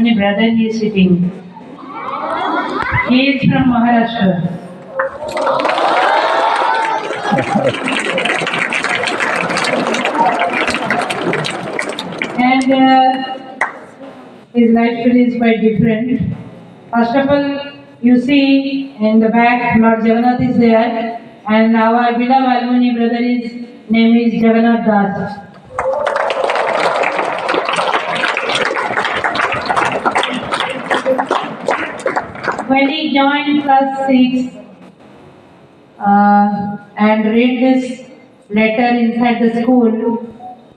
My brother is sitting. He is from Maharashtra. And his life story is quite different. First of all, you see in the back, Lord Jagannath is there, and our beloved Almuni brother is name is Jagannath Das. When he joined class 6 and read this letter inside the school,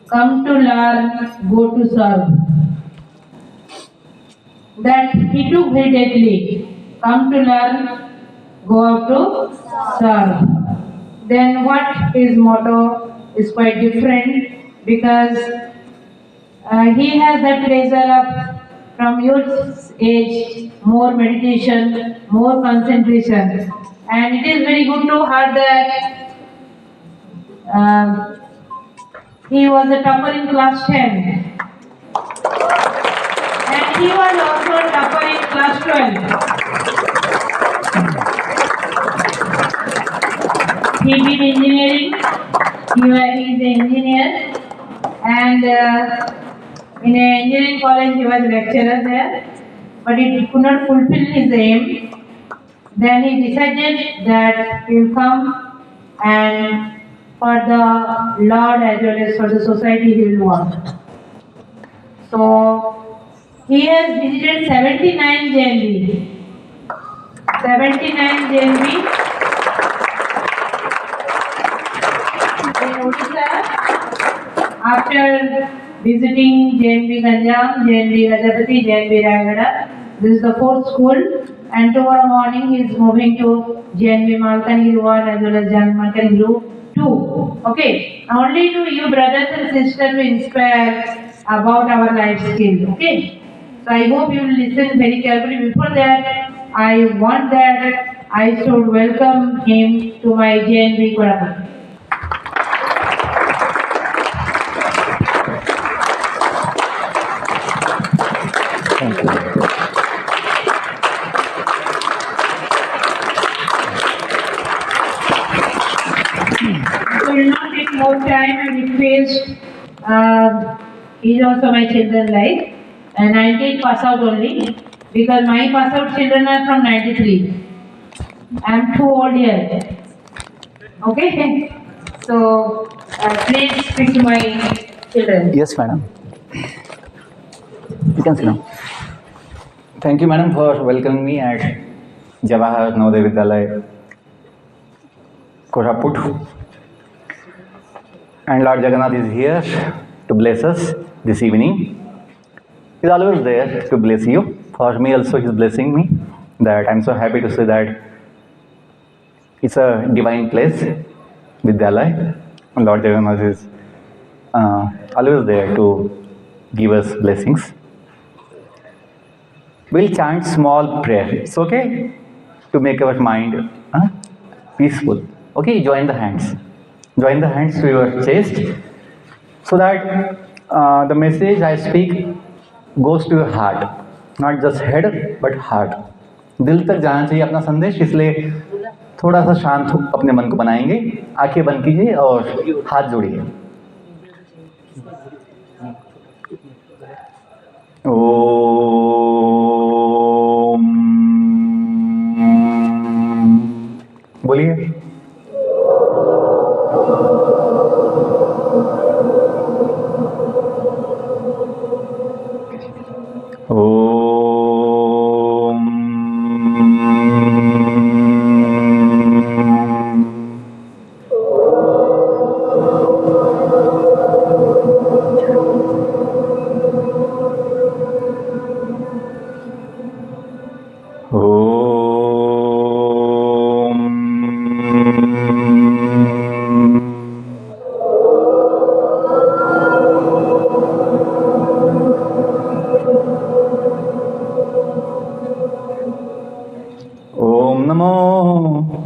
come to learn, go to serve. That he took very deeply. Come to learn, go out to serve. Then what his motto is quite different because he has that pleasure of from youth's age, more meditation, more concentration. And it is very good to hear that he was a topper in class 10. And he was also a topper in class 12. He did engineering. He is an engineer. And in an engineering college, he was a lecturer there. But he could not fulfill his aim. Then he decided that he will come and for the Lord as well as for the society he will work. So he has visited 79 JNV. 79 JNV in Odisha. After visiting JNV Ganjam, JNV Rajapati, JNV Rayagada, this is the 4th school. And tomorrow morning he is moving to JNV Malkangiri 1 as well as Malkangiri 2. Okay. Only to you brothers and sisters to inspire about our life skill. Okay. So I hope you will listen very carefully. Before that, I want that I should welcome him to my JNV Koraput. Thank you. So will not take more time and request. He is also my children life. And 98 pass out only because my pass out children are from 93. I am too old here. Okay? So please speak to my children. Yes, madam. You can sit down. Thank you, madam, for welcoming me at Jawahar Navodaya Vidyalaya, Koraput. And Lord Jagannath is here to bless us this evening. He is always there to bless you. For me also he is blessing me. That I am so happy to say that it's a divine place, Vidyalaya. And Lord Jagannath is always there to give us blessings. We'll chant small prayer. It's okay to make our mind peaceful. Okay, join the hands. Join the hands to your chest so that the message I speak goes to your heart. Not just head, but heart. दिल तक जाना चाहिए अपना संदेश, इसलिए थोड़ा सा शांत अपने मन को बनाएंगे. आंखें बंद कीजिए और हाथ जोड़िए. ओम. बोलिए.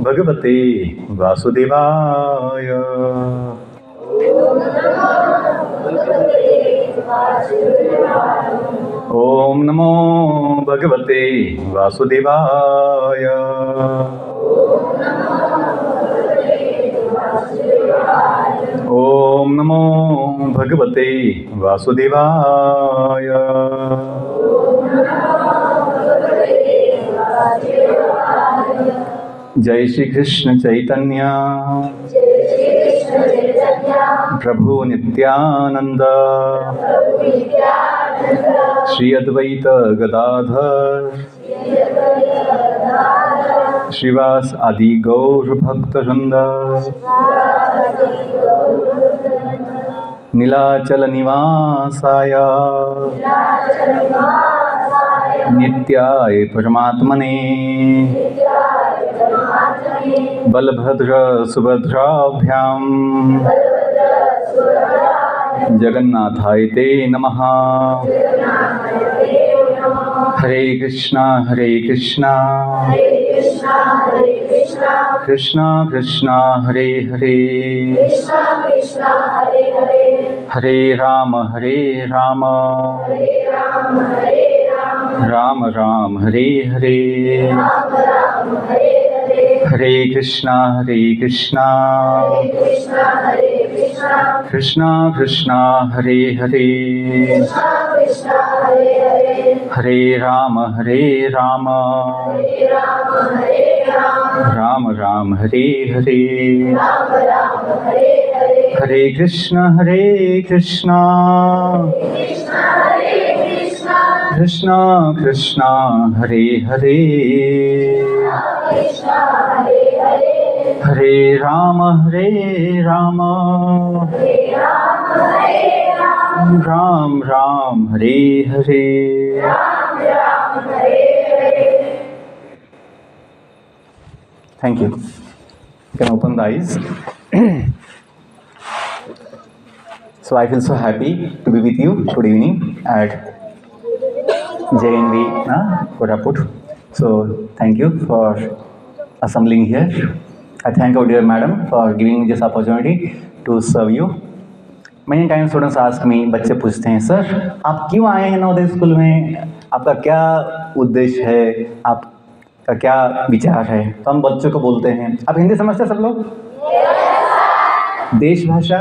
भगवते वासुदेवाय. ओम नमो भगवते वासुदेवाय। ओम नमो भगवते वासुदेवाय। जय श्री कृष्ण चैतन्य प्रभु नित्यानंद श्री अद्वैत गदाधर श्रीवास आदि गौर भक्तवृंद नीलाचल निवासाय नित्याय परमात्मने बलभद्र सुभद्राभ्याम जगन्नाथाय ते नमः। हरे कृष्णा कृष्णा कृष्णा हरे हरे, हरे राम राम राम हरे हरे, हरे कृष्णा कृष्णा कृष्णा हरे हरे, हरे राम राम राम हरे हरे, हरे कृष्णा कृष्णा कृष्णा हरे हरे, हरे Ram Ram Ram Hare Hare. Thank you. You can open the eyes. So I feel so happy to be with you today evening at JNV Koraput. So thank you for assembling here. I thank our dear madam for giving me this opportunity to serve you. Many times students ask me, बच्चे पूछते हैं sir आप क्यों आए हैं Navodaya school में, आपका क्या उद्देश्य है, आपका क्या विचार है। तो हम बच्चों को बोलते हैं, आप हिंदी समझते हैं सब लोग? देश भाषा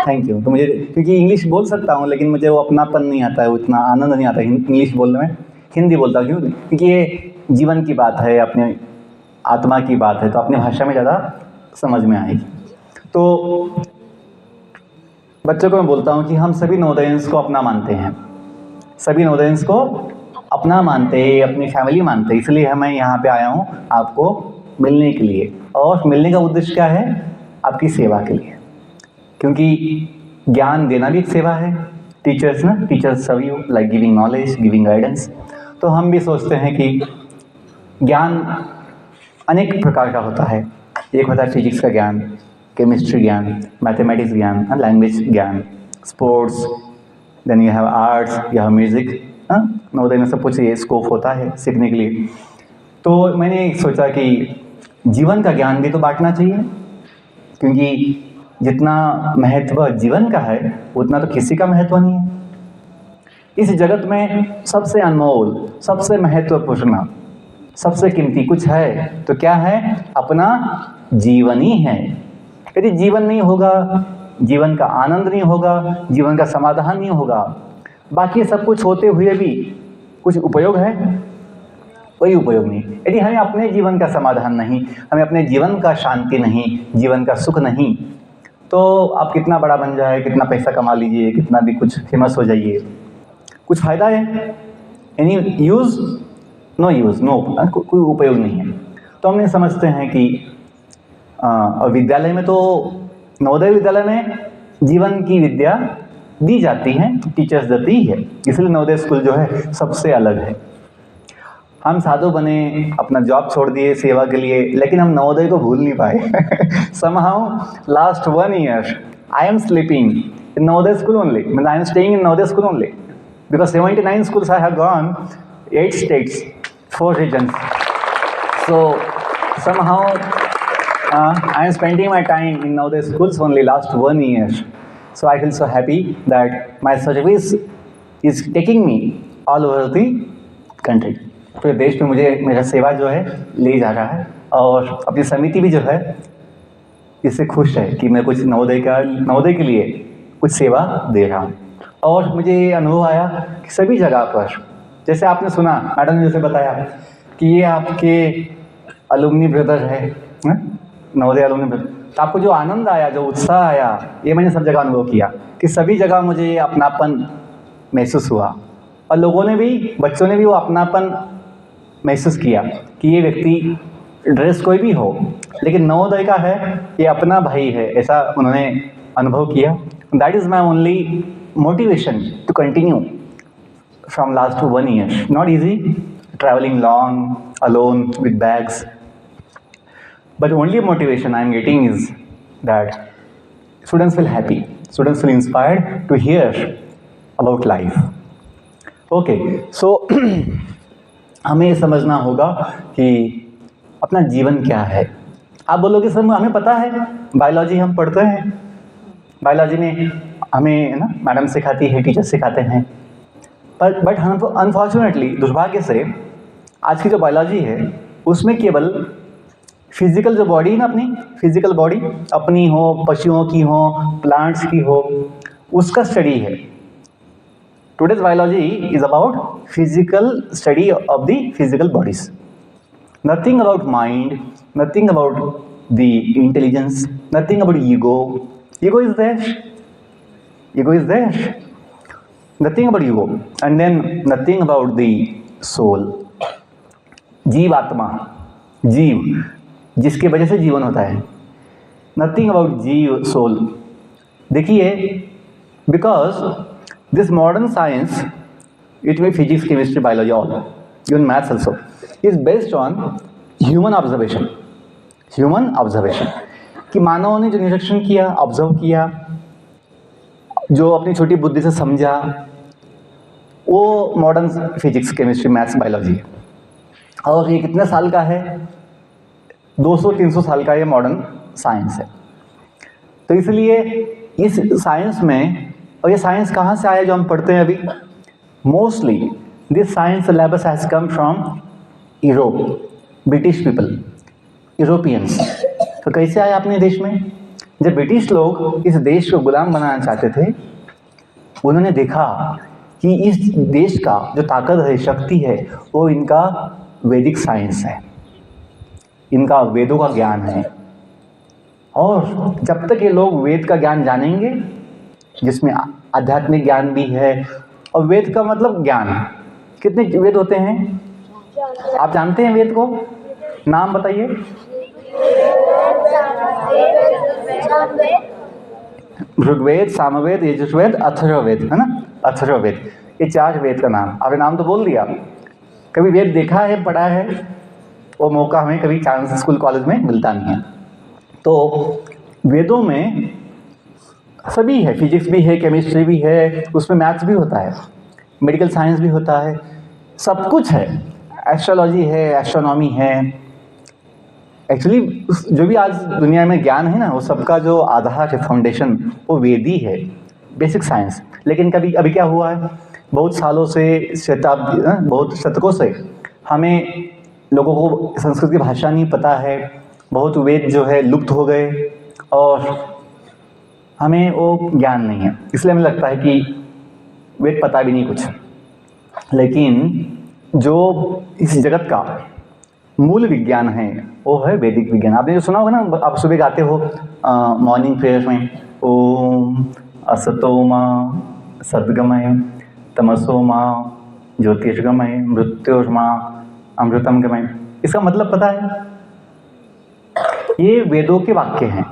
थैंक यू। तो मुझे क्योंकि इंग्लिश बोल सकता हूँ लेकिन मुझे वो अपनापन नहीं आता है, उतना आनंद नहीं आता इंग्लिश बोलने में। हिंदी बोलता क्यों? क्योंकि ये जीवन की बात है, अपने आत्मा की बात है, तो अपनी भाषा में ज़्यादा समझ में आएगी। तो बच्चों को मैं बोलता हूँ कि हम सभी नवोदयंस को अपना मानते हैं, सभी नवोदयंस को अपना मानते हैं, अपनी फैमिली मानते हैं। इसलिए मैं यहाँ पे आया हूँ आपको मिलने के लिए, और मिलने का उद्देश्य क्या है? आपकी सेवा के लिए, क्योंकि ज्ञान देना भी एक सेवा है। Teachers serve you like giving knowledge, giving guidance. तो हम भी सोचते हैं कि ज्ञान अनेक प्रकार का होता है। एक होता है फिजिक्स का ज्ञान, केमिस्ट्री ज्ञान, मैथमेटिक्स ज्ञान, लैंग्वेज ज्ञान, sports, then you have arts, you have music. Navodaya में सब कुछ ये स्कोप होता है सीखने के लिए। तो मैंने सोचा कि जीवन का ज्ञान भी तो बांटना चाहिए, क्योंकि जितना महत्व जीवन का है उतना तो किसी का महत्व नहीं है। इस जगत में सबसे अनमोल, सबसे महत्वपूर्ण, सबसे कीमती कुछ है तो क्या है? अपना जीवन ही है। यदि जीवन नहीं होगा, जीवन का आनंद नहीं होगा, जीवन का समाधान नहीं होगा, बाकी सब कुछ होते हुए भी कुछ उपयोग है? कोई उपयोग नहीं। यदि हमें अपने जीवन का समाधान नहीं, हमें अपने जीवन का शांति नहीं, जीवन का सुख नहीं, तो आप कितना बड़ा बन जाए, कितना पैसा कमा लीजिए, कितना भी कुछ फेमस हो जाइए, कुछ फायदा है? Any use? No use, no, कोई उपयोग नहीं है। तो हमने समझते हैं कि विद्यालय में तो, नवोदय विद्यालय में जीवन की विद्या दी जाती है, टीचर्स देती ही है, इसलिए नवोदय स्कूल जो है सबसे अलग है। हम साधु बने, अपना जॉब छोड़ दिए सेवा के लिए, लेकिन हम नवोदय को भूल नहीं पाए। Somehow last 1 year I am sleeping in Navodaya school only. I mean, I am staying in Navodaya school only because 79 schools I have gone, 8 states, 4 regions. So somehow I am spending my time in Navodaya schools only last 1 year. So I feel so happy that my service is taking me all over the country. पूरे देश में मुझे मेरा सेवा जो है ले जा रहा है, और अपनी समिति भी जो है इससे खुश है कि मैं कुछ नवोदय के लिए कुछ सेवा दे रहा हूँ। और मुझे ये अनुभव आया कि सभी जगह पर, जैसे आपने सुना मैडम ने जैसे बताया कि ये आपके अलुमनी ब्रदर है, नवोदय अलुमनी ब्रदर, तो आपको जो आनंद आया, जो उत्साह आया, ये मैंने सब जगह अनुभव किया कि सभी जगह मुझे ये अपनापन महसूस हुआ, और लोगों ने भी, बच्चों ने भी वो अपनापन महसूस किया कि ये व्यक्ति ड्रेस कोई भी हो लेकिन नवोदय का है, ये अपना भाई है, ऐसा उन्होंने अनुभव किया। That is my only motivation to continue from last 1 year. Not easy, traveling long, alone, with bags. But only motivation I am getting is that students feel happy. Students feel inspired to hear about life. Okay, so हमें ये समझना होगा कि अपना जीवन क्या है। आप बोलोगे सर हमें पता है, बायोलॉजी हम पढ़ते हैं, बायोलॉजी में हमें ना मैडम सिखाती है, टीचर सिखाते हैं, बट हम अनफॉर्चुनेटली, दुर्भाग्य से, आज की जो बायोलॉजी है उसमें केवल फिजिकल जो बॉडी है ना, अपनी फिजिकल बॉडी अपनी हो, पशुओं की हो, प्लांट्स की हो, उसका स्टडी है। Today's biology is about physical study of the physical bodies, nothing about mind, nothing about the intelligence, nothing about ego. Ego is there, nothing about ego, and then nothing about the soul. जीव आत्मा, जीव जिसके वजह से जीवन होता है, nothing about जीव soul. देखिए, because this modern science, it may physics, chemistry, biology, all, even maths also, is based on human observation. Human observation कि मानव ने जो निरीक्षण किया, ऑब्जर्व किया, जो अपनी छोटी बुद्धि से समझा, वो modern physics, chemistry, maths, biology है। और ये कितने साल का है? 200-300 साल का ये मॉडर्न साइंस है। तो इसलिए इस साइंस में, और ये साइंस कहाँ से आया जो हम पढ़ते हैं अभी? Mostly this science syllabus has come from Europe, British people, Europeans. तो कैसे आया अपने देश में? जब ब्रिटिश लोग इस देश को गुलाम बनाना चाहते थे, उन्होंने देखा कि इस देश का जो ताकत है, शक्ति है, वो इनका वैदिक साइंस है, इनका वेदों का ज्ञान है। और जब तक ये लोग वेद का ज्ञान जानेंगे, जिसमें आध्यात्मिक ज्ञान भी है, और वेद का मतलब ज्ञान, कितने वेद होते हैं आप जानते हैं? वेद को नाम बताइए। ऋग्वेद, सामवेद, यजुर्वेद, अथर्ववेद, है ना? अथर्ववेद, ये 4 वेद का नाम। आपने नाम तो बोल दिया, कभी वेद देखा है, पढ़ा है? वो मौका हमें कभी चांस स्कूल कॉलेज में मिलता नहीं है। तो वेदों में सभी है, फिजिक्स भी है, केमिस्ट्री भी है, उसमें मैथ्स भी होता है, मेडिकल साइंस भी होता है, सब कुछ है, एस्ट्रोलॉजी है, एस्ट्रोनॉमी है। एक्चुअली जो भी आज दुनिया में ज्ञान है ना, वो सबका जो आधार है, फाउंडेशन, वो वेद ही है, बेसिक साइंस। लेकिन कभी अभी क्या हुआ है, बहुत सालों से, बहुत शतकों से हमें लोगों को संस्कृत की भाषा नहीं पता है, बहुत वेद जो है लुप्त हो गए, और हमें वो ज्ञान नहीं है। इसलिए हमें लगता है कि वेद पता भी नहीं कुछ। लेकिन जो इस जगत का मूल विज्ञान है वो है वैदिक विज्ञान। आपने जो सुना होगा ना, आप सुबह गाते हो मॉर्निंग प्रेयर में, ओम असतो मा सद्गमय तमसो मा ज्योतिषगमय मृत्योर्मा अमृतम गमय। इसका मतलब पता है? ये वेदों के वाक्य हैं,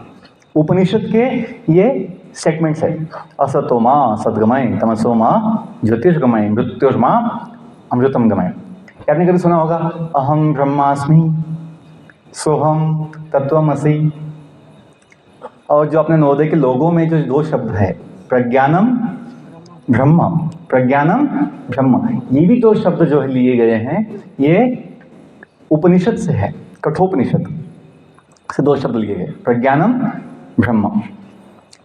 उपनिषद के ये स्टेटमेंट्स है। असतो मा सद्गमय तमसो मा ज्योतिषगमय मृत्योर्मा अमृतम गमय। आपने कभी सुना होगा अहम ब्रह्मास्मि सोहम तत्वमसि। और जो अपने नवोदय के लोगों में जो 2 शब्द है, प्रज्ञानम ब्रह्म, प्रज्ञानम ब्रह्म, ये भी 2 शब्द जो है लिए गए हैं, ये उपनिषद से है, कठोपनिषद से 2 शब्द लिए गए, प्रज्ञानम ब्रह्म।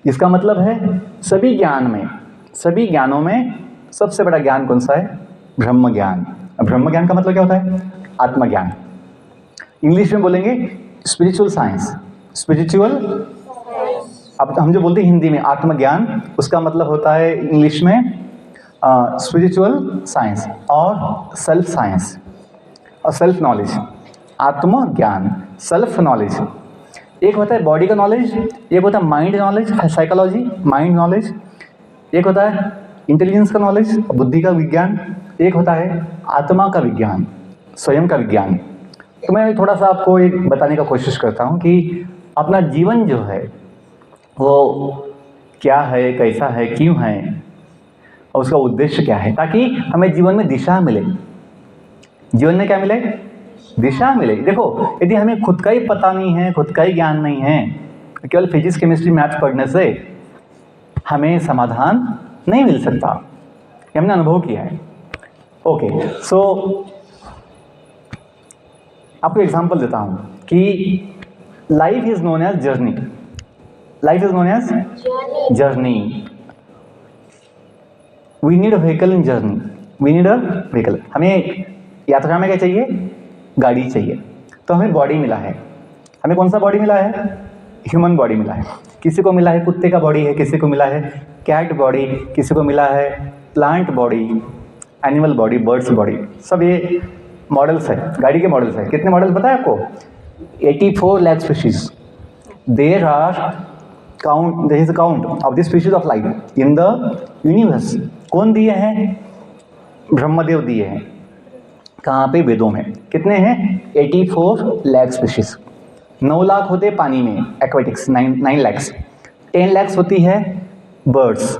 इसका मतलब है सभी ज्ञान में, सभी ज्ञानों में सबसे बड़ा ज्ञान कौन सा है? ब्रह्म ज्ञान। अब ब्रह्म ज्ञान का मतलब क्या होता है? आत्मज्ञान। इंग्लिश में बोलेंगे स्पिरिचुअल साइंस। स्पिरिचुअल, अब हम जो बोलते हैं हिंदी में आत्मज्ञान, उसका मतलब होता है इंग्लिश में स्पिरिचुअल साइंस और सेल्फ साइंस और सेल्फ नॉलेज। आत्मज्ञान, सेल्फ नॉलेज। एक होता है बॉडी का नॉलेज, एक होता है mind knowledge, psychology, mind knowledge. एक होता है इंटेलिजेंस का नॉलेज, बुद्धि का विज्ञान। एक होता है आत्मा का विज्ञान, स्वयं का विज्ञान। तो मैं थोड़ा सा आपको एक बताने का कोशिश करता हूँ कि अपना जीवन जो है वो क्या है, कैसा है, क्यों है और उसका उद्देश्य क्या है, ताकि हमें जीवन में दिशा मिले। जीवन में क्या मिले? दिशा मिले। देखो, यदि हमें खुद का ही पता नहीं है, खुद का ही ज्ञान नहीं है, केवल फिजिक्स, केमिस्ट्री, मैथ्स पढ़ने से हमें समाधान नहीं मिल सकता। ये हमने अनुभव किया है। ओके, सो आपको एग्जांपल देता हूँ कि life is known as journey. Life is known as journey. We need a vehicle in journey. We need a vehicle. हमें यात्रा में क्या चाहिए? गाड़ी चाहिए। तो हमें बॉडी मिला है। हमें कौन सा बॉडी मिला है? ह्यूमन बॉडी मिला है। किसी को मिला है कुत्ते का बॉडी है, किसी को मिला है कैट बॉडी, किसी को मिला है plant body, animal body, birds body. सब ये मॉडल्स है, गाड़ी के मॉडल्स है। कितने मॉडल्स पता है आपको? 84 lakh species. There are count, there is a count of the species of life in the universe. कौन दिए हैं? ब्रह्मदेव दिए हैं। कहाँ पे? वेदों में। कितने हैं? 84 लाख स्पीशीज। 9 लाख होते हैं पानी में, एक्वेटिक्स, 9 लैक्स। 10 लैक्स होती है बर्ड्स,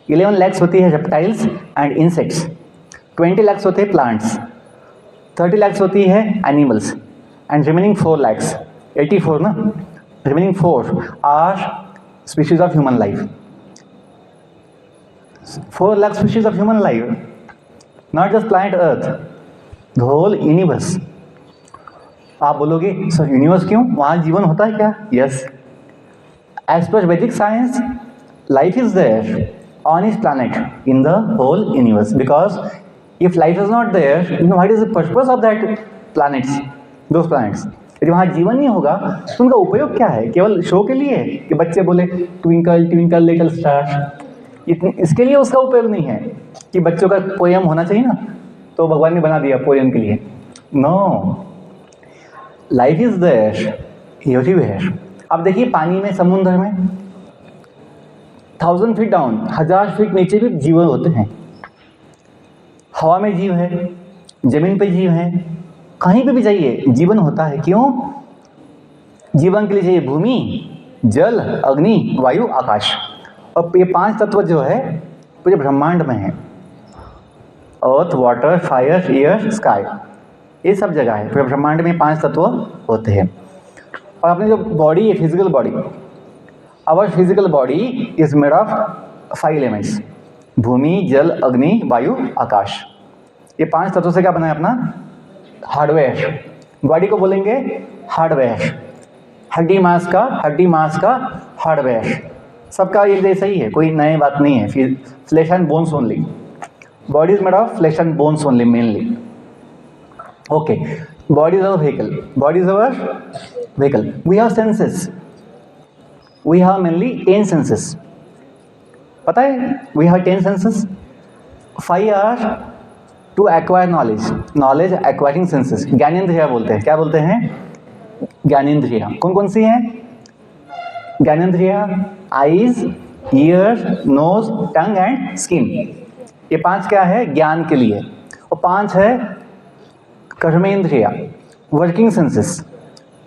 11 लैक्स होती है रेप्टाइल्स एंड इंसेक्ट्स, 20 लैक्स होते हैं प्लांट्स, 30 लैक्स होती है एनिमल्स एंड रिमेनिंग 4 लैक्स, 84 ना, remaining 4 are species of human life. 4 lakh species of human life, not just planet Earth, the whole universe. आप बोलोगे सर यूनिवर्स क्यों? वहाँ जीवन होता है क्या? यस, एज पर Vedic science life is there on his planet in the whole universe, because if life is not there, you know what is the purpose of that planets, those planets? यदि वहाँ जीवन नहीं होगा तो उनका उपयोग क्या है? केवल शो के लिए कि बच्चे बोले ट्विंकल ट्विंकल लिटिल स्टार, इसके लिए उसका उपयोग नहीं है कि बच्चों का पोएम होना चाहिए ना, तो भगवान ने बना दिया पोएम के लिए। No, life is there everywhere. अब देखिए पानी में, समुद्र में 1000 फीट डाउन, 1000 फीट नीचे भी जीवन होते हैं। हवा में जीव है, जमीन पे जीव है, कहीं पे भी जाइए जीवन होता है। क्यों? जीवन के लिए चाहिए भूमि, जल, अग्नि, वायु, आकाश। और ये 5 तत्व जो है पूरे ब्रह्मांड में है। अर्थ, वाटर, फायर, एयर, स्काई, ये सब जगह है। पूरे ब्रह्मांड में 5 तत्व होते हैं। और अपनी जो बॉडी है, physical body, our physical body is made of 5 elements, भूमि, जल, अग्नि, वायु, आकाश। ये 5 तत्वों से क्या बना है अपना हार्डवेयर। बॉडी को बोलेंगे हार्डवेयर। हड्डी मांस का हार्डवेयर। सबका एक जैसा ही है, कोई नई बात नहीं है। Flesh and bones only. Body is made of flesh and bones only mainly. Okay, body is our vehicle. Body is our vehicle. We have senses. We have mainly 10 senses. पता है? We have 10 senses. 5 are to acquire knowledge, knowledge acquiring senses. ज्ञानेंद्रिया बोलते हैं। क्या बोलते हैं? ज्ञानेंद्रिया। कौन कौन सी हैं ज्ञानेंद्रिया? Eyes, ear, nose, tongue and skin. ये 5 क्या है? ज्ञान के लिए। और 5 है कर्मेंद्रिया, वर्किंग सेंसेस।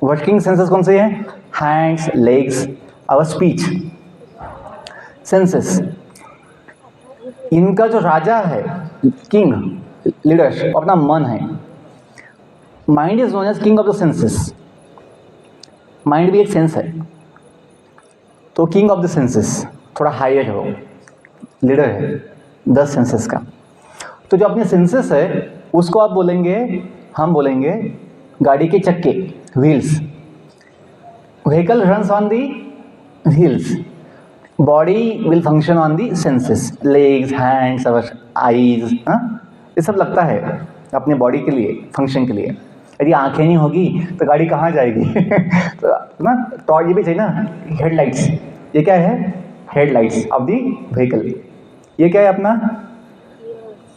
वर्किंग सेंसेस कौन से हैं? Hands, legs, our speech senses. इनका जो राजा है, किंग, लीडर, अपना मन है। Mind is known as king of the senses. Mind भी एक सेंस है, तो किंग ऑफ द सेंसेस थोड़ा हायर हो, लीडर है 10 सेंसेस का। तो जो अपने सेंसेस है उसको आप बोलेंगे, हम बोलेंगे गाड़ी के चक्के, wheels. Vehicle runs on the wheels. Body will function on the senses, legs, hands, our eyes, ये सब लगता है अपने बॉडी के लिए, फंक्शन के लिए। यदि आंखें नहीं होगी तो गाड़ी कहाँ जाएगी? तो ना टॉर्च ये भी चाहिए ना, हेडलाइट्स। ये क्या है? Headlights of the vehicle. ये क्या है? अपना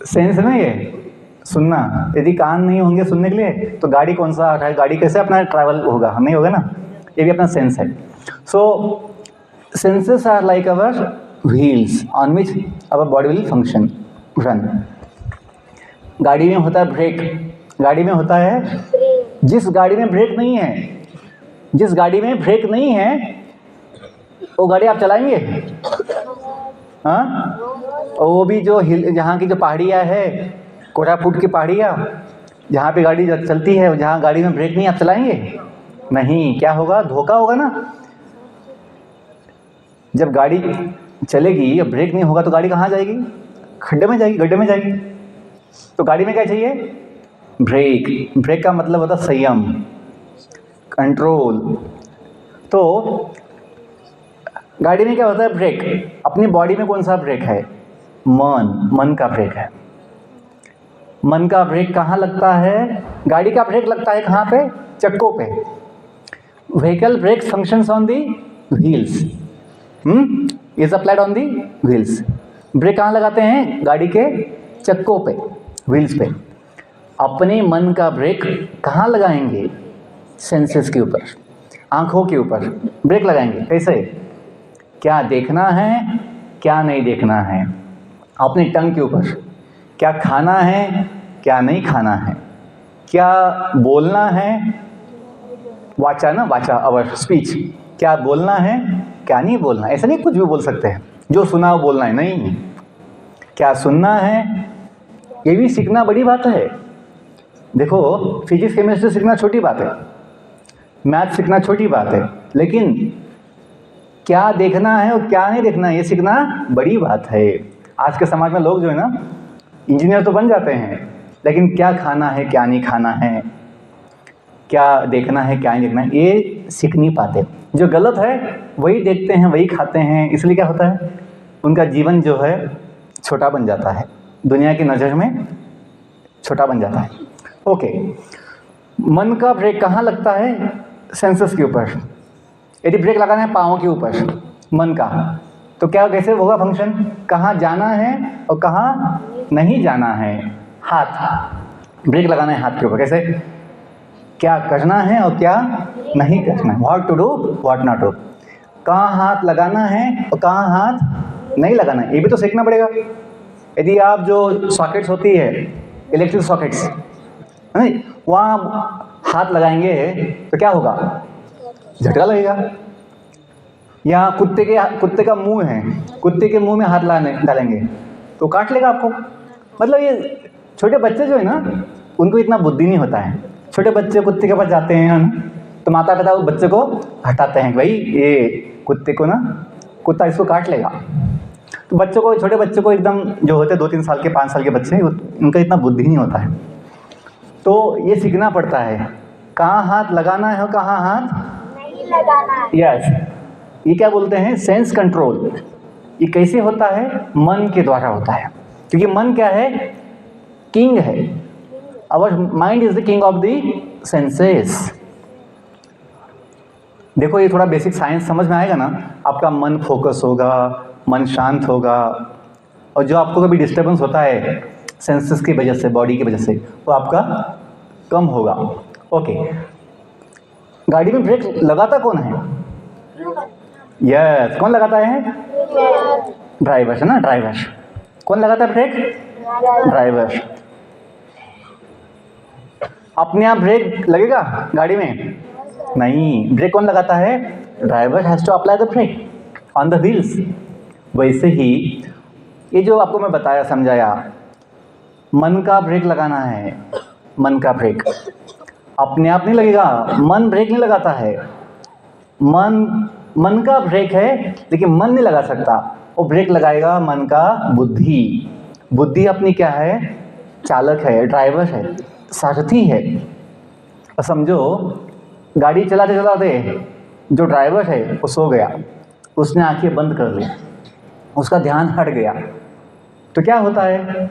सेंस है ना, ये सुनना। यदि कान नहीं होंगे सुनने के लिए तो गाड़ी कौन सा है, गाड़ी कैसे अपना ट्रैवल होगा? नहीं होगा ना। ये भी अपना सेंस है। So senses are like our wheels on which our body will function, run. गाड़ी में होता है ब्रेक, गाड़ी में होता है, जिस गाड़ी में ब्रेक नहीं है, जिस गाड़ी में ब्रेक नहीं है वो गाड़ी आप चलाएंगे? हाँ, और वो भी जो हिल, जहाँ की जो पहाड़ियाँ है, कोरापुट की पहाड़ियाँ, जहाँ पे गाड़ी चलती है, जहाँ गाड़ी में ब्रेक नहीं, आप चलाएंगे? नहीं। क्या होगा? धोखा होगा ना। जब गाड़ी चलेगी या ब्रेक नहीं होगा तो गाड़ी कहाँ जाएगी? खड्डे में जाएगी, गड्ढे में जाएगी। तो गाड़ी में क्या चाहिए? ब्रेक। ब्रेक का मतलब होता है संयम, कंट्रोल। तो गाड़ी में क्या होता है? ब्रेक। अपनी बॉडी में कौन सा ब्रेक है? मन का ब्रेक है। मन का ब्रेक कहाँ लगता है? गाड़ी का ब्रेक लगता है कहाँ पे? चक्कों पे। Vehicle brake functions on the wheels, is applied on the wheels. Brake कहाँ लगाते हैं? गाड़ी के चक्कों पे, व्हील्स पे। अपने मन का ब्रेक कहाँ लगाएंगे? सेंसेस के ऊपर, आंखों के ऊपर ब्रेक लगाएंगे। कैसे? क्या देखना है, क्या नहीं देखना है। अपनी टंग के ऊपर, क्या खाना है, क्या नहीं खाना है। क्या बोलना है, वाचा ना, वाचा अवर स्पीच। क्या बोलना है, क्या नहीं बोलना। ऐसा नहीं कुछ भी बोल सकते हैं, जो सुना वो बोलना है, नहीं। क्या सुनना है, ये भी सीखना बड़ी बात है। देखो, फिजिक्स केमिस्ट्री सीखना छोटी बात है, मैथ सीखना छोटी बात है, लेकिन क्या देखना है और क्या नहीं देखना है ये सीखना बड़ी बात है। आज के समाज में लोग जो है ना, इंजीनियर तो बन जाते हैं, लेकिन क्या खाना है, क्या नहीं खाना है, क्या देखना है, क्या नहीं देखना है, ये सीख नहीं पाते। जो गलत है वही देखते हैं, वही खाते हैं। इसलिए क्या होता है? उनका जीवन जो है छोटा बन जाता है, दुनिया की नज़र में छोटा बन जाता है। ओके, मन का ब्रेक कहाँ लगता है? सेंसेस के ऊपर। यदि ब्रेक लगाना है पाँव के ऊपर मन का, तो क्या कैसे होगा फंक्शन? कहाँ जाना है और कहाँ नहीं जाना है। हाथ, ब्रेक लगाना है हाथ के ऊपर। कैसे? क्या करना है और क्या नहीं करना है। What to do, what not to. कहाँ हाथ लगाना है और कहाँ हाथ नहीं लगाना है, ये भी तो सीखना पड़ेगा। यदि आप जो सॉकेट्स होती है, इलेक्ट्रिक सॉकेट्स, नहीं, वहाँ हाथ लगाएंगे तो क्या होगा? झटका लगेगा। या कुत्ते का मुंह है, कुत्ते के मुंह में हाथ डालेंगे तो काट लेगा आपको। मतलब ये छोटे बच्चे जो है ना, उनको इतना बुद्धि नहीं होता है। छोटे बच्चे कुत्ते के पास जाते हैं ना, तो माता पिता उस बच्चे को हटाते हैं, भाई ये कुत्ते को ना, कुत्ता इसको काट लेगा। तो बच्चों को, छोटे बच्चों को एकदम, जो होते 2-3 साल के, 5 साल के बच्चे, उनका इतना बुद्धि नहीं होता है। तो ये सीखना पड़ता है, कहाँ हाथ लगाना है और कहाँ हाथ नहीं लगाना है। यस, ये क्या बोलते हैं? Sense control. ये कैसे होता है? मन के द्वारा होता है, क्योंकि मन क्या है? किंग है। Our mind is the king of the senses. देखो, ये थोड़ा बेसिक साइंस समझ में आएगा ना, आपका मन फोकस होगा, मन शांत होगा, और जो आपको कभी डिस्टर्बेंस होता है सेंसेस की वजह से, बॉडी की वजह से, वो आपका कम होगा। ओके, गाड़ी में ब्रेक लगाता कौन है? यस, कौन लगाता है? ड्राइवर है ना, ड्राइवर। कौन लगाता है ब्रेक? ड्राइवर। अपने आप ब्रेक लगेगा गाड़ी में? नहीं, ब्रेक कौन लगाता है? Driver has to apply the brake on the wheels. वैसे ही ये जो आपको मैं बताया, समझाया, मन का ब्रेक लगाना है। मन का ब्रेक अपने आप नहीं लगेगा, मन ब्रेक नहीं लगाता है। मन का ब्रेक है, लेकिन मन नहीं लगा सकता। वो ब्रेक लगाएगा मन का बुद्धि। बुद्धि अपनी क्या है? चालक है, ड्राइवर है, सारथी है। और समझो, गाड़ी चलाते चलाते जो ड्राइवर है वो सो गया, उसने आंखें बंद कर ली, उसका ध्यान हट गया, तो क्या होता है?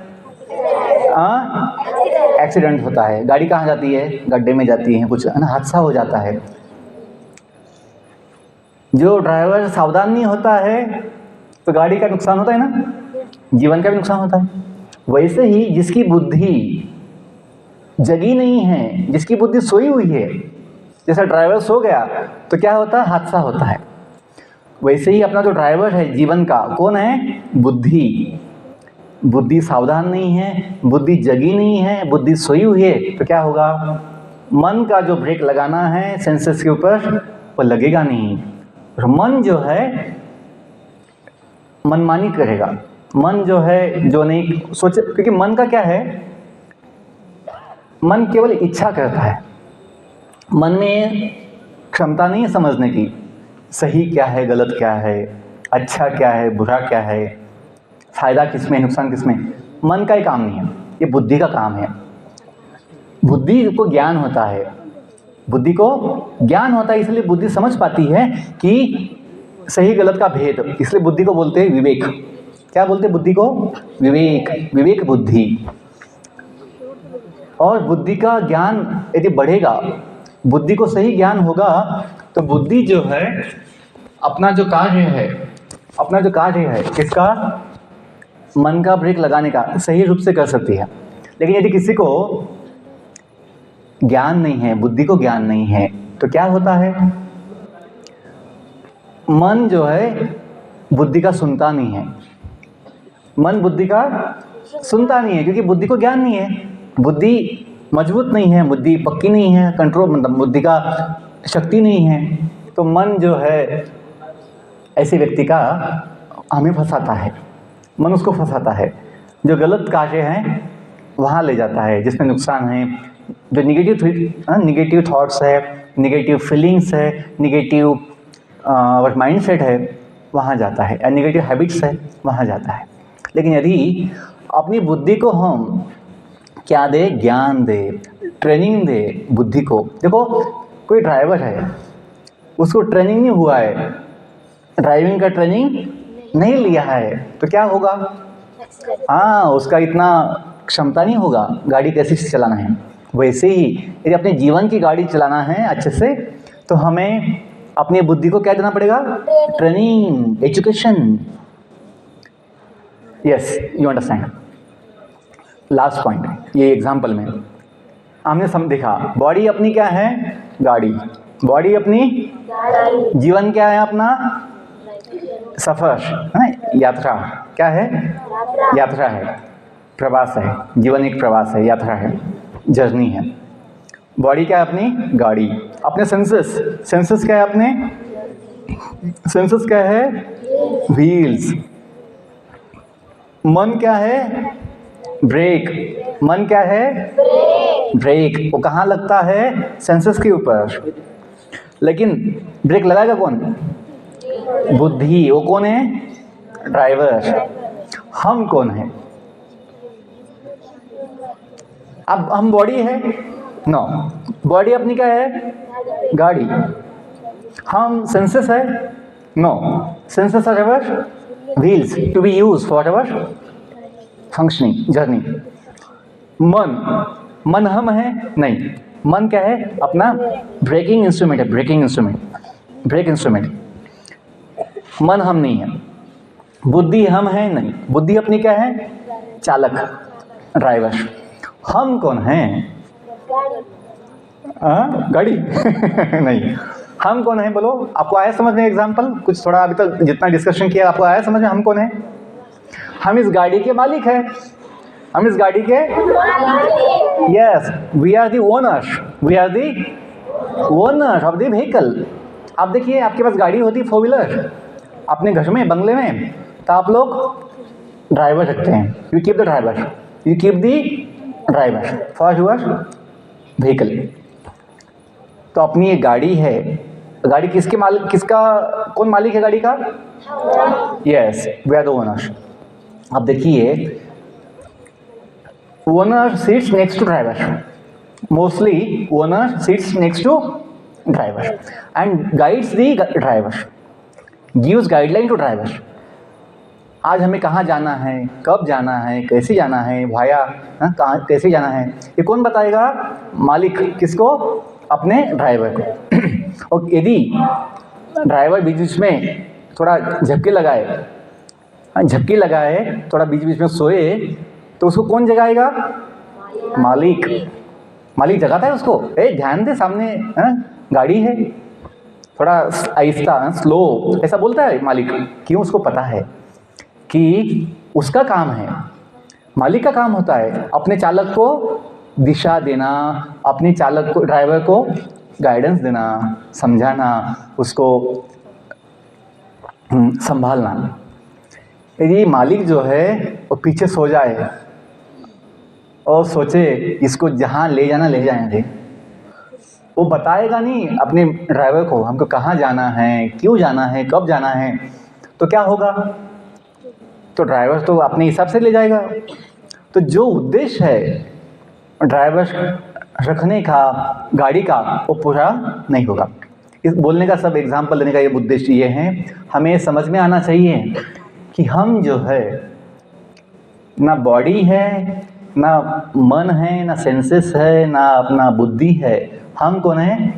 एक्सीडेंट होता है। गाड़ी कहाँ जाती है? गड्ढे में जाती है, कुछ है ना, हादसा हो जाता है। जो ड्राइवर सावधान नहीं होता है तो गाड़ी का नुकसान होता है ना, जीवन का भी नुकसान होता है। वैसे ही जिसकी बुद्धि जगी नहीं है, जिसकी बुद्धि सोई हुई है, जैसा ड्राइवर सो गया तो क्या होता है? हादसा होता है। वैसे ही अपना जो ड्राइवर है जीवन का, कौन है? बुद्धि। बुद्धि सावधान नहीं है, बुद्धि जगी नहीं है, बुद्धि सोई हुई है, तो क्या होगा? मन का जो ब्रेक लगाना है सेंसेस के ऊपर, वो लगेगा नहीं। और मन जो है मनमानी करेगा। मन जो है जो नहीं सोचे, क्योंकि मन का क्या है? मन केवल इच्छा करता है। मन में क्षमता नहीं है समझने की, सही क्या है, गलत क्या है, अच्छा क्या है, बुरा क्या है, फायदा किसमें, नुकसान किसमें। मन का ही काम नहीं है, ये बुद्धि का काम है। बुद्धि को ज्ञान होता है, बुद्धि को ज्ञान होता है, इसलिए बुद्धि समझ पाती है कि सही गलत का भेद, इसलिए बुद्धि को बोलते हैं विवेक। क्या बोलते हैं बुद्धि को? विवेक। विवेक बुद्धि। और बुद्धि का ज्ञान यदि बढ़ेगा, बुद्धि को सही ज्ञान होगा, तो बुद्धि जो है अपना जो कार्य है किसका? मन का ब्रेक लगाने का सही रूप से कर सकती है। लेकिन यदि किसी को ज्ञान नहीं है, बुद्धि को ज्ञान नहीं है, तो क्या होता है? मन जो है बुद्धि का सुनता नहीं है। मन बुद्धि का सुनता नहीं है, क्योंकि बुद्धि को ज्ञान नहीं है, बुद्धि मजबूत नहीं है, बुद्धि पक्की नहीं है, कंट्रोल मतलब बुद्धि का शक्ति नहीं है। तो मन जो है ऐसे व्यक्ति का हमें फंसाता है, मन उसको फंसाता है, जो गलत कार्य हैं वहाँ ले जाता है, जिसमें नुकसान है, जो निगेटिव थॉट्स है, निगेटिव फीलिंग्स है, निगेटिव माइंड सेट है, वहाँ जाता है, या निगेटिव हैबिट्स है, वहाँ जाता है। लेकिन यदि अपनी बुद्धि को हम क्या दे? ज्ञान दे, ट्रेनिंग दे बुद्धि को। देखो कोई ड्राइवर है, उसको ट्रेनिंग नहीं हुआ है, ड्राइविंग का ट्रेनिंग नहीं लिया है, तो क्या होगा? उसका इतना क्षमता नहीं होगा गाड़ी कैसे चलाना है। वैसे ही यदि अपने जीवन की गाड़ी चलाना है अच्छे से, तो हमें अपनी बुद्धि को क्या देना पड़ेगा? Training, education. Yes, you understand. Last point, ये एग्जाम्पल में हमने देखा, बॉडी अपनी क्या है? गाड़ी। बॉडी अपनी जीवन क्या है? अपना सफ़र है, यात्रा। क्या है? यात्रा है, प्रवास है। जीवन एक प्रवास है, यात्रा है, जर्नी है। बॉडी क्या है? अपनी गाड़ी। अपने सेंसेस क्या है? अपने सेंसेस क्या है? व्हील्स। मन क्या है? ब्रेक। मन क्या है? ब्रेक। वो कहाँ लगता है? सेंसेस के ऊपर। लेकिन ब्रेक लगाएगा कौन? बुद्धि। वो कौन है? ड्राइवर। हम कौन है? अब हम बॉडी है? नो, बॉडी अपनी क्या है? गाड़ी। हम सेंसेस है? No, senses are ever wheels to be use for ever functioning journey. मन हम है? नहीं, मन क्या है? अपना ब्रेकिंग इंस्ट्रूमेंट है, ब्रेक इंस्ट्रूमेंट। मन हम नहीं है। बुद्धि हम है? नहीं, बुद्धि अपनी क्या है? चालक, ड्राइवर। हम कौन हैं? गाड़ी नहीं, हम कौन है बोलो? आपको आया समझ में? एग्जाम्पल कुछ थोड़ा अभी तक जितना डिस्कशन किया आपको आया समझ में? हम कौन है? हम इस गाड़ी के मालिक हैं, हम इस गाड़ी के yes, we are the owner of the vehicle. आप देखिए, आपके पास गाड़ी होती 4 व्हीलर अपने घर में, बंगले में, तो आप लोग ड्राइवर रखते हैं। You keep the driver for your vehicle. तो अपनी एक गाड़ी है, गाड़ी किसके मालिक, कौन मालिक है गाड़ी का? Yes, we are the owner. अब देखिए, owner sits next to driver, mostly owner sits next to driver and guides the driver. Gives guideline to driver. आज हमें कहाँ जाना है, कब जाना है, कैसे जाना है, भाया कहाँ कैसे जाना है, ये कौन बताएगा? मालिक। किसको? अपने ड्राइवर को। और यदि ड्राइवर बीच बीच में थोड़ा झपकी लगाए, थोड़ा बीच बीच में सोए, तो उसको कौन जगाएगा? मालिक। मालिक जगाता है उसको, ध्यान दे, सामने गाड़ी है, थोड़ा आहिस्ता, स्लो, ऐसा बोलता है मालिक। क्यों? उसको पता है कि उसका काम है, मालिक का काम होता है अपने चालक को दिशा देना, अपने चालक को, ड्राइवर को गाइडेंस देना, समझाना, उसको संभालना। यदि मालिक जो है वो पीछे सो जाए और सोचे इसको जहाँ ले जाना ले जाएंगे, वो बताएगा नहीं अपने ड्राइवर को हमको कहाँ जाना है, क्यों जाना है, कब जाना है, तो क्या होगा? तो ड्राइवर तो अपने हिसाब से ले जाएगा। तो जो उद्देश्य है ड्राइवर रखने का, गाड़ी का, वो पूरा नहीं होगा। इस बोलने का, सब एग्जाम्पल देने का ये उद्देश्य ये है, हमें समझ में आना चाहिए कि हम जो है ना बॉडी है, ना मन है, ना सेंसेस है, ना अपना बुद्धि है, हम कौन है?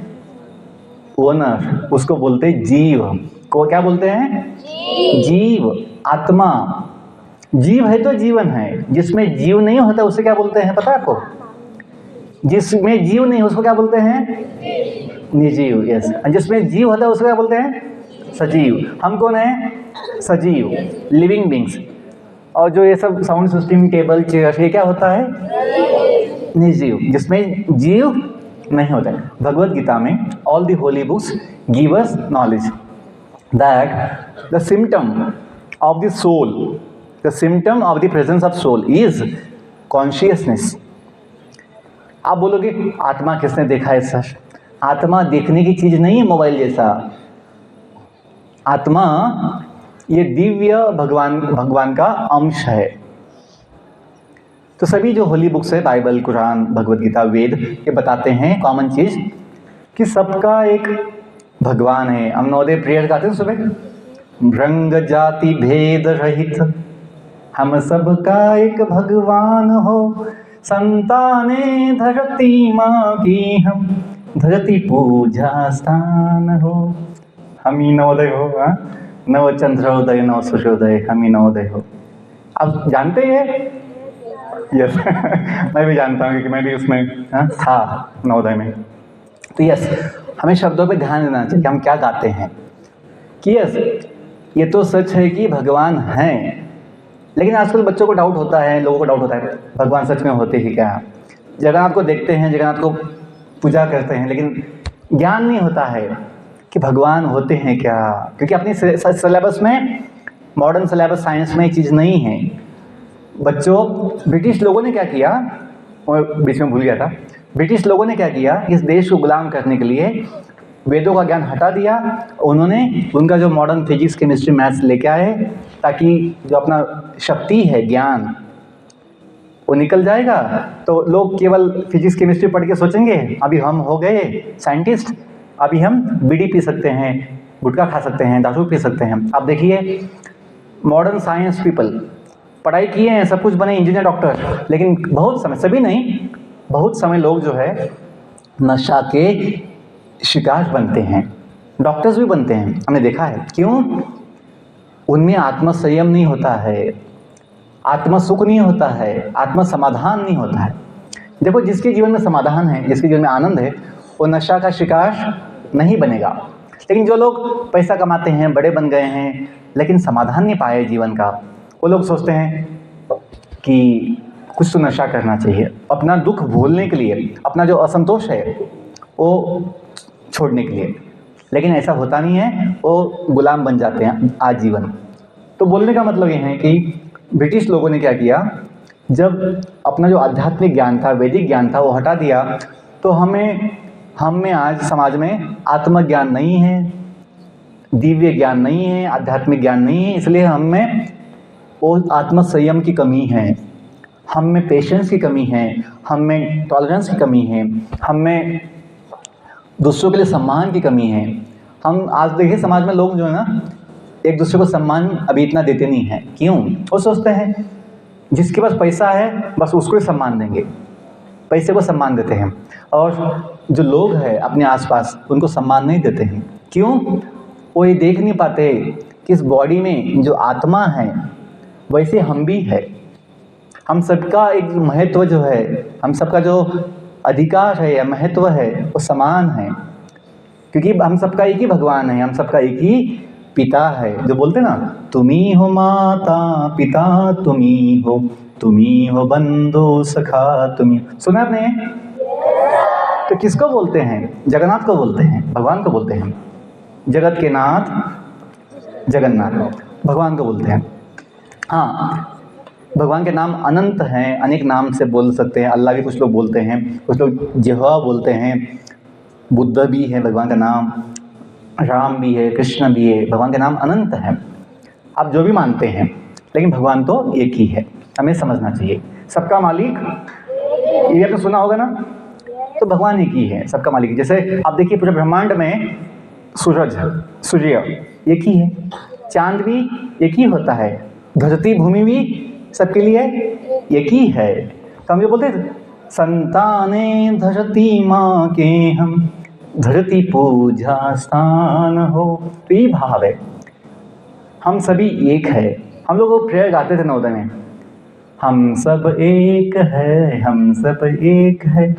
ओनर। उसको बोलते हैं जीव। को क्या बोलते हैं? जीव, आत्मा। जीव है तो जीवन है। जिसमें जीव नहीं होता उसे क्या बोलते हैं पता है आपको? जिसमें जीव नहीं उसको क्या बोलते हैं? निर्जीव। यस। जिसमें जीव होता है उसको क्या बोलते हैं? सजीव। हम कौन है? सजीव, लिविंग बींग्स। और जो ये सब साउंड सिस्टम, टेबल, चेयर, ये क्या होता है? निर्जीव, जिसमें जीव नहीं होता है। भगवद गीता में all the holy books give us knowledge that the symptom of the soul, the symptom of the presence of soul is consciousness. आप बोलोगे आत्मा किसने देखा है सर? आत्मा देखने की चीज नहीं है मोबाइल जैसा। आत्मा ये दिव्य भगवान का अंश है। तो सभी जो होली बुक्स है, बाइबल, कुरान, भगवद गीता, वेद, ये बताते हैं कॉमन चीज कि सबका एक भगवान है। हम नवोदय प्रेयर गाते हैं सुबह, रंग जाति भेद रहित हम सबका एक भगवान हो, संताने धरती माँ की हम, धरती पूजा स्थान हो। हम ही नवोदय हो, नव चंद्रोदय, नव सूर्योदय, हम ही नवोदय हो। अब जानते हैं? यस। मैं भी जानता हूँ क्योंकि मैं भी उसमें था नवोदय में। तो यस, हमें शब्दों पे ध्यान देना चाहिए कि हम क्या गाते हैं। कि यस, ये तो सच है कि भगवान हैं, लेकिन आजकल बच्चों को डाउट होता है, लोगों को डाउट होता है भगवान सच में होते ही क्या? जगन्नाथ को देखते हैं, जगन्नाथ को पूजा करते हैं, लेकिन ज्ञान नहीं होता है कि भगवान होते हैं क्या। क्योंकि अपनी सिलेबस में, मॉडर्न सिलेबस साइंस में ये चीज़ नहीं है। बच्चों, ब्रिटिश लोगों ने क्या किया, और बीच में भूल गया था, ब्रिटिश लोगों ने क्या किया, इस देश को गुलाम करने के लिए वेदों का ज्ञान हटा दिया। उन्होंने उनका जो मॉडर्न फिजिक्स, केमिस्ट्री, मैथ्स लेके आए, ताकि जो अपना शक्ति है, ज्ञान, वो निकल जाएगा। तो लोग केवल फिजिक्स, केमिस्ट्री पढ़ के सोचेंगे अभी हम हो गए साइंटिस्ट, अभी हम बीड़ी पी सकते हैं, गुटखा खा सकते हैं, दारू पी सकते हैं। अब देखिए मॉडर्न साइंस पीपल पढ़ाई किए हैं, सब कुछ बने, इंजीनियर, डॉक्टर, लेकिन बहुत समय, सभी नहीं, बहुत समय लोग जो है नशा के शिकार बनते हैं। डॉक्टर्स भी बनते हैं, हमने देखा है। क्यों? उनमें आत्म संयम नहीं होता है, आत्म सुख नहीं होता है, आत्म समाधान नहीं होता है। देखो, जिसके जीवन में समाधान है, जिसके जीवन में आनंद है, वो नशा का शिकार नहीं बनेगा। लेकिन जो लोग पैसा कमाते हैं, बड़े बन गए हैं, लेकिन समाधान नहीं पाए जीवन का, वो लोग सोचते हैं कि कुछ तो नशा करना चाहिए अपना दुख भूलने के लिए, अपना जो असंतोष है वो छोड़ने के लिए। लेकिन ऐसा होता नहीं है, वो गुलाम बन जाते हैं आजीवन। तो बोलने का मतलब ये है कि ब्रिटिश लोगों ने क्या किया, जब अपना जो आध्यात्मिक ज्ञान था, वैदिक ज्ञान था, वो हटा दिया, तो हम में आज समाज में आत्मज्ञान नहीं है, दिव्य ज्ञान नहीं है, आध्यात्मिक ज्ञान नहीं है। इसलिए हम में वो आत्म संयम की कमी है, हम में पेशेंस की कमी है, हम में टॉलरेंस की कमी है, हम में दूसरों के लिए सम्मान की कमी है। हम आज देखिए समाज में लोग जो है ना, एक दूसरे को सम्मान अभी इतना देते नहीं हैं। क्यों? वो सोचते हैं जिसके पास पैसा है बस उसको ही सम्मान देंगे, पैसे को सम्मान देते हैं, और जो लोग हैं अपने आसपास उनको सम्मान नहीं देते हैं। क्यों? वो ये देख नहीं पाते कि इस बॉडी में जो आत्मा है वैसे हम भी है, हम सबका एक महत्व जो है, हम सबका जो अधिकार है या महत्व है वो समान है, क्योंकि हम सबका एक ही भगवान है, हम सबका एक ही पिता है। जो बोलते ना, तुम्ही हो माता पिता तुम्ही हो बंधु सखा तुम्ही, सुना आपने? तो किसको बोलते हैं? जगन्नाथ को बोलते हैं, भगवान को बोलते हैं। जगत के नाथ जगन्नाथ भगवान को बोलते हैं। हाँ, भगवान के नाम अनंत हैं, अनेक नाम से बोल सकते हैं। अल्लाह भी कुछ लोग बोलते हैं, कुछ लोग यहोवा बोलते हैं, बुद्ध भी है भगवान का नाम, राम भी है, कृष्ण भी है, भगवान का नाम अनंत है। आप जो भी मानते हैं, लेकिन भगवान तो एक ही है, हमें समझना चाहिए। सबका मालिक, ये आपने सुना होगा ना, तो भगवान एक ही है, सबका मालिक। जैसे आप देखिए पूरे ब्रह्मांड में सूर्य एक ही है, चांद भी एक ही होता है, धरती भूमि भी सबके लिए एक ही है। तो हम जो बोलते हैं संताने धरती माँ के हम, धरती पूजा स्थान हो, तो ये भाव है, हम सभी एक है। हम लोग वो प्रेयर गाते थे नवोदय में, हम सब एक है, हम सब एक है,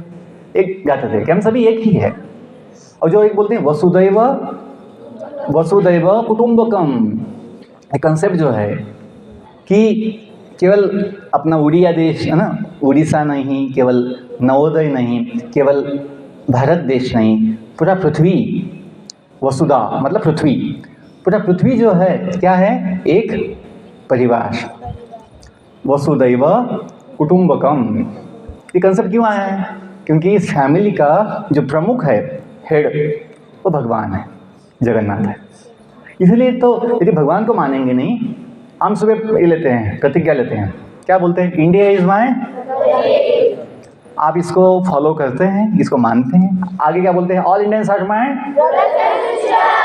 एक गाते थे कि हम सभी एक ही है। और जो एक बोलते हैं वसुदैव कुटुंबकम, ये कंसेप्ट जो है कि केवल अपना उड़िया देश है ना, उड़ीसा नहीं, केवल नवोदय नहीं, केवल भारत देश नहीं, पूरा पृथ्वी, वसुधा मतलब पृथ्वी, पूरा पृथ्वी जो है क्या है? एक परिवार, वसुदैव कुटुंबकम। ये कंसेप्ट क्यों आया है? क्योंकि इस फैमिली का जो प्रमुख है, हेड, वो भगवान है, जगन्नाथ है। इसलिए तो यदि भगवान को मानेंगे नहीं, हम सुबह ये लेते हैं, प्रतिज्ञा लेते हैं, क्या बोलते हैं? इंडिया इज माय, आप इसको फॉलो करते हैं, इसको मानते हैं। आगे क्या बोलते हैं? ऑल इंडियंस आर माय,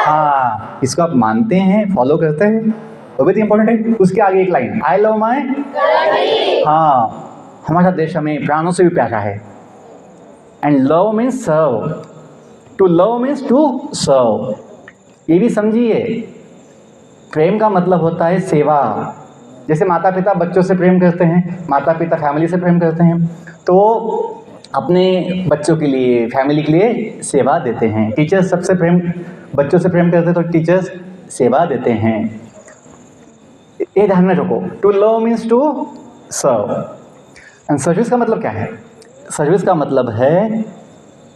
हाँ, इसको आप मानते हैं, फॉलो करते हैं, वो भी इम्पोर्टेंट है। उसके आगे एक लाइन, आई लव माय, हाँ, हमारा देश हमें प्राणों से भी प्यारा है। And love means serve, to love means to serve. ये भी समझिए, प्रेम का मतलब होता है सेवा। जैसे माता पिता बच्चों से प्रेम करते हैं, माता पिता फैमिली से प्रेम करते हैं, तो अपने बच्चों के लिए, फैमिली के लिए सेवा देते हैं। टीचर्स सबसे प्रेम, बच्चों से प्रेम करते हैं, तो टीचर्स सेवा देते हैं। ये ध्यान में रखो, to love means to serve. And service का मतलब क्या है? सर्विस का मतलब है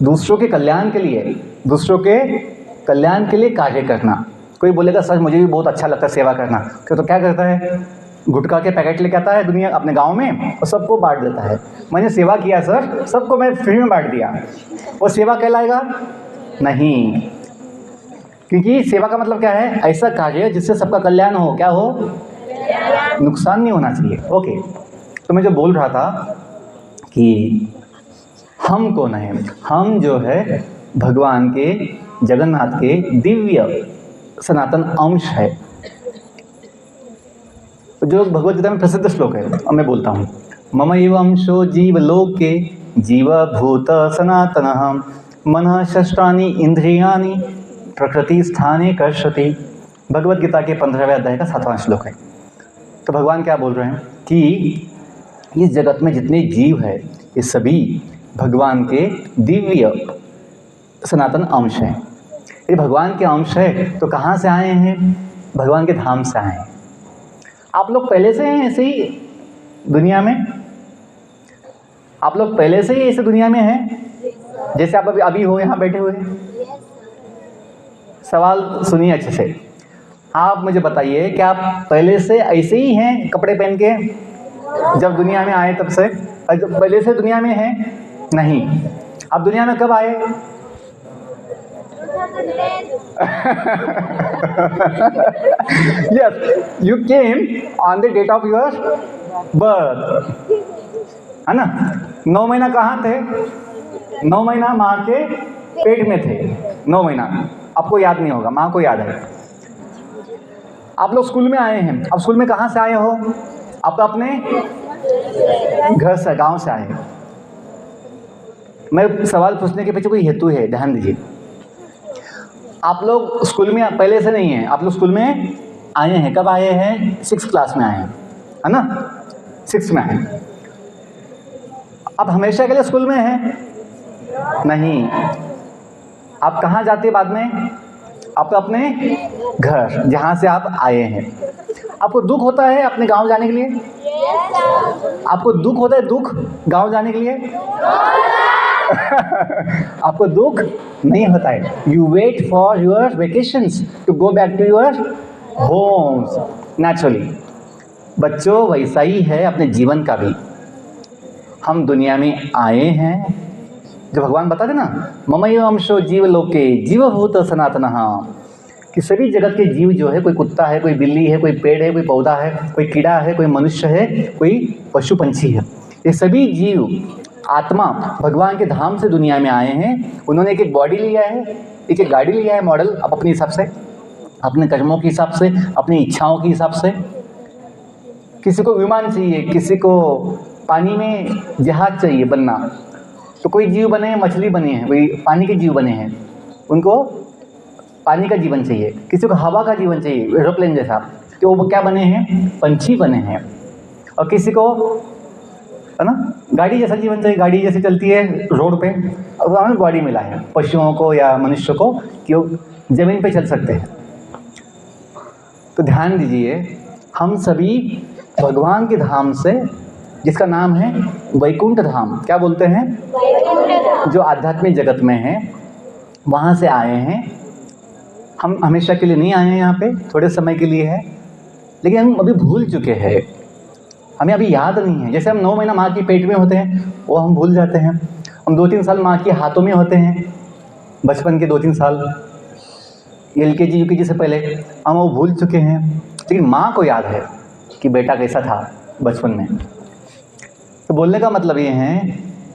दूसरों के कल्याण के लिए, दूसरों के कल्याण के लिए कार्य करना। कोई बोलेगा सर मुझे भी बहुत अच्छा लगता है सेवा करना, तो क्या करता है? गुटखा के पैकेट लेके आता है दुनिया अपने गांव में और सबको बांट देता है। मैंने सेवा किया सर, सबको मैं फ्री में बांट दिया, वो सेवा कहलाएगा? नहीं, क्योंकि सेवा का मतलब क्या है? ऐसा कार्य जिससे सबका कल्याण हो। क्या हो? नुकसान नहीं होना चाहिए। ओके, तो मैं जो बोल रहा था कि हम कौन है? हम जो है भगवान के, जगन्नाथ के दिव्य सनातन अंश है। जो भगवद गीता में प्रसिद्ध श्लोक है, अब मैं बोलता हूँ, मम एव अंशो जीवलोके जीवभूत सनातनः मनः षष्ठानि इंद्रियाणि प्रकृति स्थाने कर्षति। भगवद गीता के 15वें अध्याय का 7वां श्लोक है। तो भगवान क्या बोल रहे हैं कि इस जगत में जितने जीव है ये सभी भगवान के दिव्य सनातन अंश हैं। ये भगवान के अंश है तो कहाँ से आए हैं? भगवान के धाम से आए हैं। आप लोग पहले से हैं ऐसे ही दुनिया में? आप लोग पहले से ही ऐसे दुनिया में हैं जैसे आप अभी हो यहाँ बैठे हुए? सवाल सुनिए अच्छे से। आप मुझे बताइए कि आप पहले से ऐसे ही हैं कपड़े पहन के जब दुनिया में आए तब से? जब पहले से दुनिया में हैं? नहीं। आप दुनिया में कब आए? Yes, you came on the date of your birth, है ना? 9 महीना कहाँ थे? 9 महीना माँ के पेट में थे। 9 महीना आपको याद नहीं होगा, माँ को याद है। आप लोग स्कूल में आए हैं, अब स्कूल में कहाँ से आए हो? आप अपने घर से, गांव से आए हैं। मैं सवाल पूछने के पीछे कोई हेतु है, ध्यान दीजिए। आप लोग स्कूल में पहले से नहीं हैं, आप लोग स्कूल में आए हैं। कब आए हैं? 6th क्लास में आए हैं, है ना? 6th में आए हैं। आप हमेशा के लिए स्कूल में हैं? नहीं। आप कहाँ जाते हैं बाद में? आप अपने घर, जहाँ से आप आए हैं। आपको दुख होता है अपने गांव जाने के लिए? आपको दुख होता है, दुख गांव जाने के लिए? आपको दुख नहीं होता है। You wait for your vacations to go back to your homes naturally. बच्चों, वैसा ही है अपने जीवन का भी। हम दुनिया में आए हैं, जो भगवान बताते ना, ममैव अंशो जीव लोके जीवभूत सनातनः, कि सभी जगत के जीव जो है, कोई कुत्ता है, कोई बिल्ली है, कोई पेड़ है, कोई पौधा है, कोई कीड़ा है, कोई मनुष्य है, कोई पशु पंछी है, ये सभी जीव आत्मा भगवान के धाम से दुनिया में आए हैं। उन्होंने एक एक बॉडी लिया है, एक एक गाड़ी लिया है, मॉडल, अब अपने हिसाब से, अपने कर्मों के हिसाब से, अपनी इच्छाओं के हिसाब से। किसी को विमान चाहिए, किसी को पानी में जहाज चाहिए बनना, तो कोई जीव बने हैं, मछली बने हैं, कोई पानी के जीव बने हैं, उनको पानी का जीवन चाहिए। किसी को हवा का जीवन चाहिए, एरोप्लेन जैसा, तो वो क्या बने हैं? पंछी बने हैं। और किसी को, है ना, गाड़ी जैसा जीवन चाहिए, गाड़ी जैसे चलती है रोड पे, और हमें बॉडी मिला है पशुओं को या मनुष्य को कि वो ज़मीन पे चल सकते हैं। तो ध्यान दीजिए, हम सभी भगवान के धाम से, जिसका नाम है वैकुंठ धाम, क्या बोलते हैं? जो आध्यात्मिक जगत में है, वहाँ से आए हैं। हम हमेशा के लिए नहीं आए हैं यहाँ पे, थोड़े समय के लिए है, लेकिन हम अभी भूल चुके हैं, हमें अभी याद नहीं है। जैसे हम 9 महीना माँ की पेट में होते हैं, वो हम भूल जाते हैं। हम 2-3 साल माँ के हाथों में होते हैं, बचपन के 2-3 साल, LKG UKG से पहले हम वो भूल चुके हैं, लेकिन माँ को याद है कि बेटा कैसा था बचपन में। तो बोलने का मतलब ये है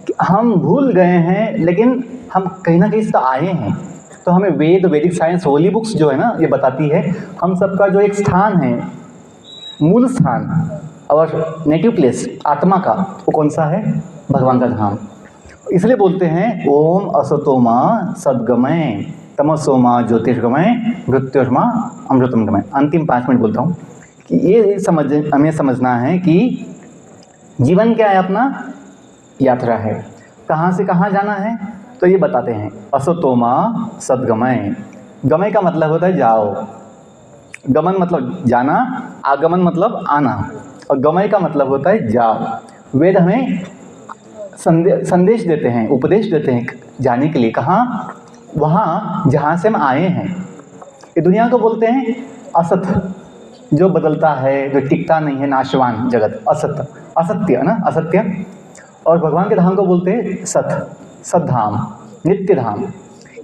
कि हम भूल गए हैं, लेकिन हम कहीं ना कहीं से आए हैं। तो हमें वेद, वैदिक साइंस, होली बुक्स जो है ना, ये बताती है हम सबका जो एक स्थान है, मूल स्थान और नेटिव प्लेस आत्मा का, वो कौन सा है? भगवान का धाम। इसलिए बोलते हैं ओम असतो मां सद्गमय तमसो मां ज्योतिर्गमय मृत्युर्मा अमृतमगमय। अंतिम 5 मिनट बोलता हूँ कि ये हमें समझना है कि जीवन क्या है? अपना यात्रा है। कहाँ से कहाँ जाना है, तो ये बताते हैं। असतो मां सद्गमय, गमय का मतलब होता है जाओ, गमन मतलब जाना, आगमन मतलब आना, और गमय का मतलब होता है जाओ। वेद हमें संदेश देते हैं, उपदेश देते हैं जाने के लिए। कहाँ? वहाँ जहाँ से हम आए हैं। ये दुनिया को बोलते हैं असत, जो बदलता है, जो टिकता नहीं है, नाशवान जगत, असत, असत्य, है ना, असत्य। और भगवान के धाम को बोलते हैं सत, सद्धाम, नित्य धाम।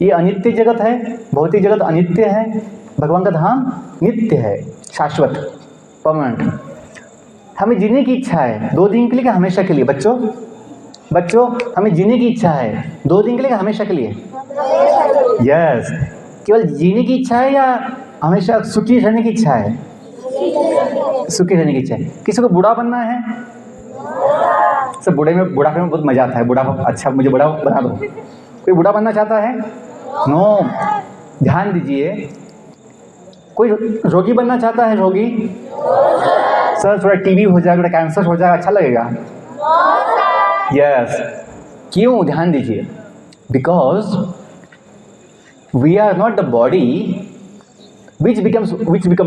ये अनित्य जगत है, भौतिक जगत अनित्य है, भगवान का धाम नित्य है, शाश्वत, परमानेंट। हमें जीने की इच्छा है 2 दिन के लिए क्या हमेशा के लिए? बच्चों, हमें जीने की इच्छा है 2 दिन के लिए क्या हमेशा के लिए? यस। केवल जीने की इच्छा है या हमेशा सुखी रहने की इच्छा है? सुखी रहने की इच्छा है। किसी को बूढ़ा बनना है? सब बुढ़ापे में बहुत मजा आता है। बुढ़ापा, अच्छा मुझे बूढ़ा बना दो। कोई बूढ़ा बनना चाहता है? नो। ध्यान दीजिए, कोई रोगी बनना चाहता है? रोगी? सर थोड़ा टीबी हो जाएगा, थोड़ा कैंसर हो जाएगा, अच्छा लगेगा? यस। क्यों? ध्यान दीजिए, because we are not the body which becomes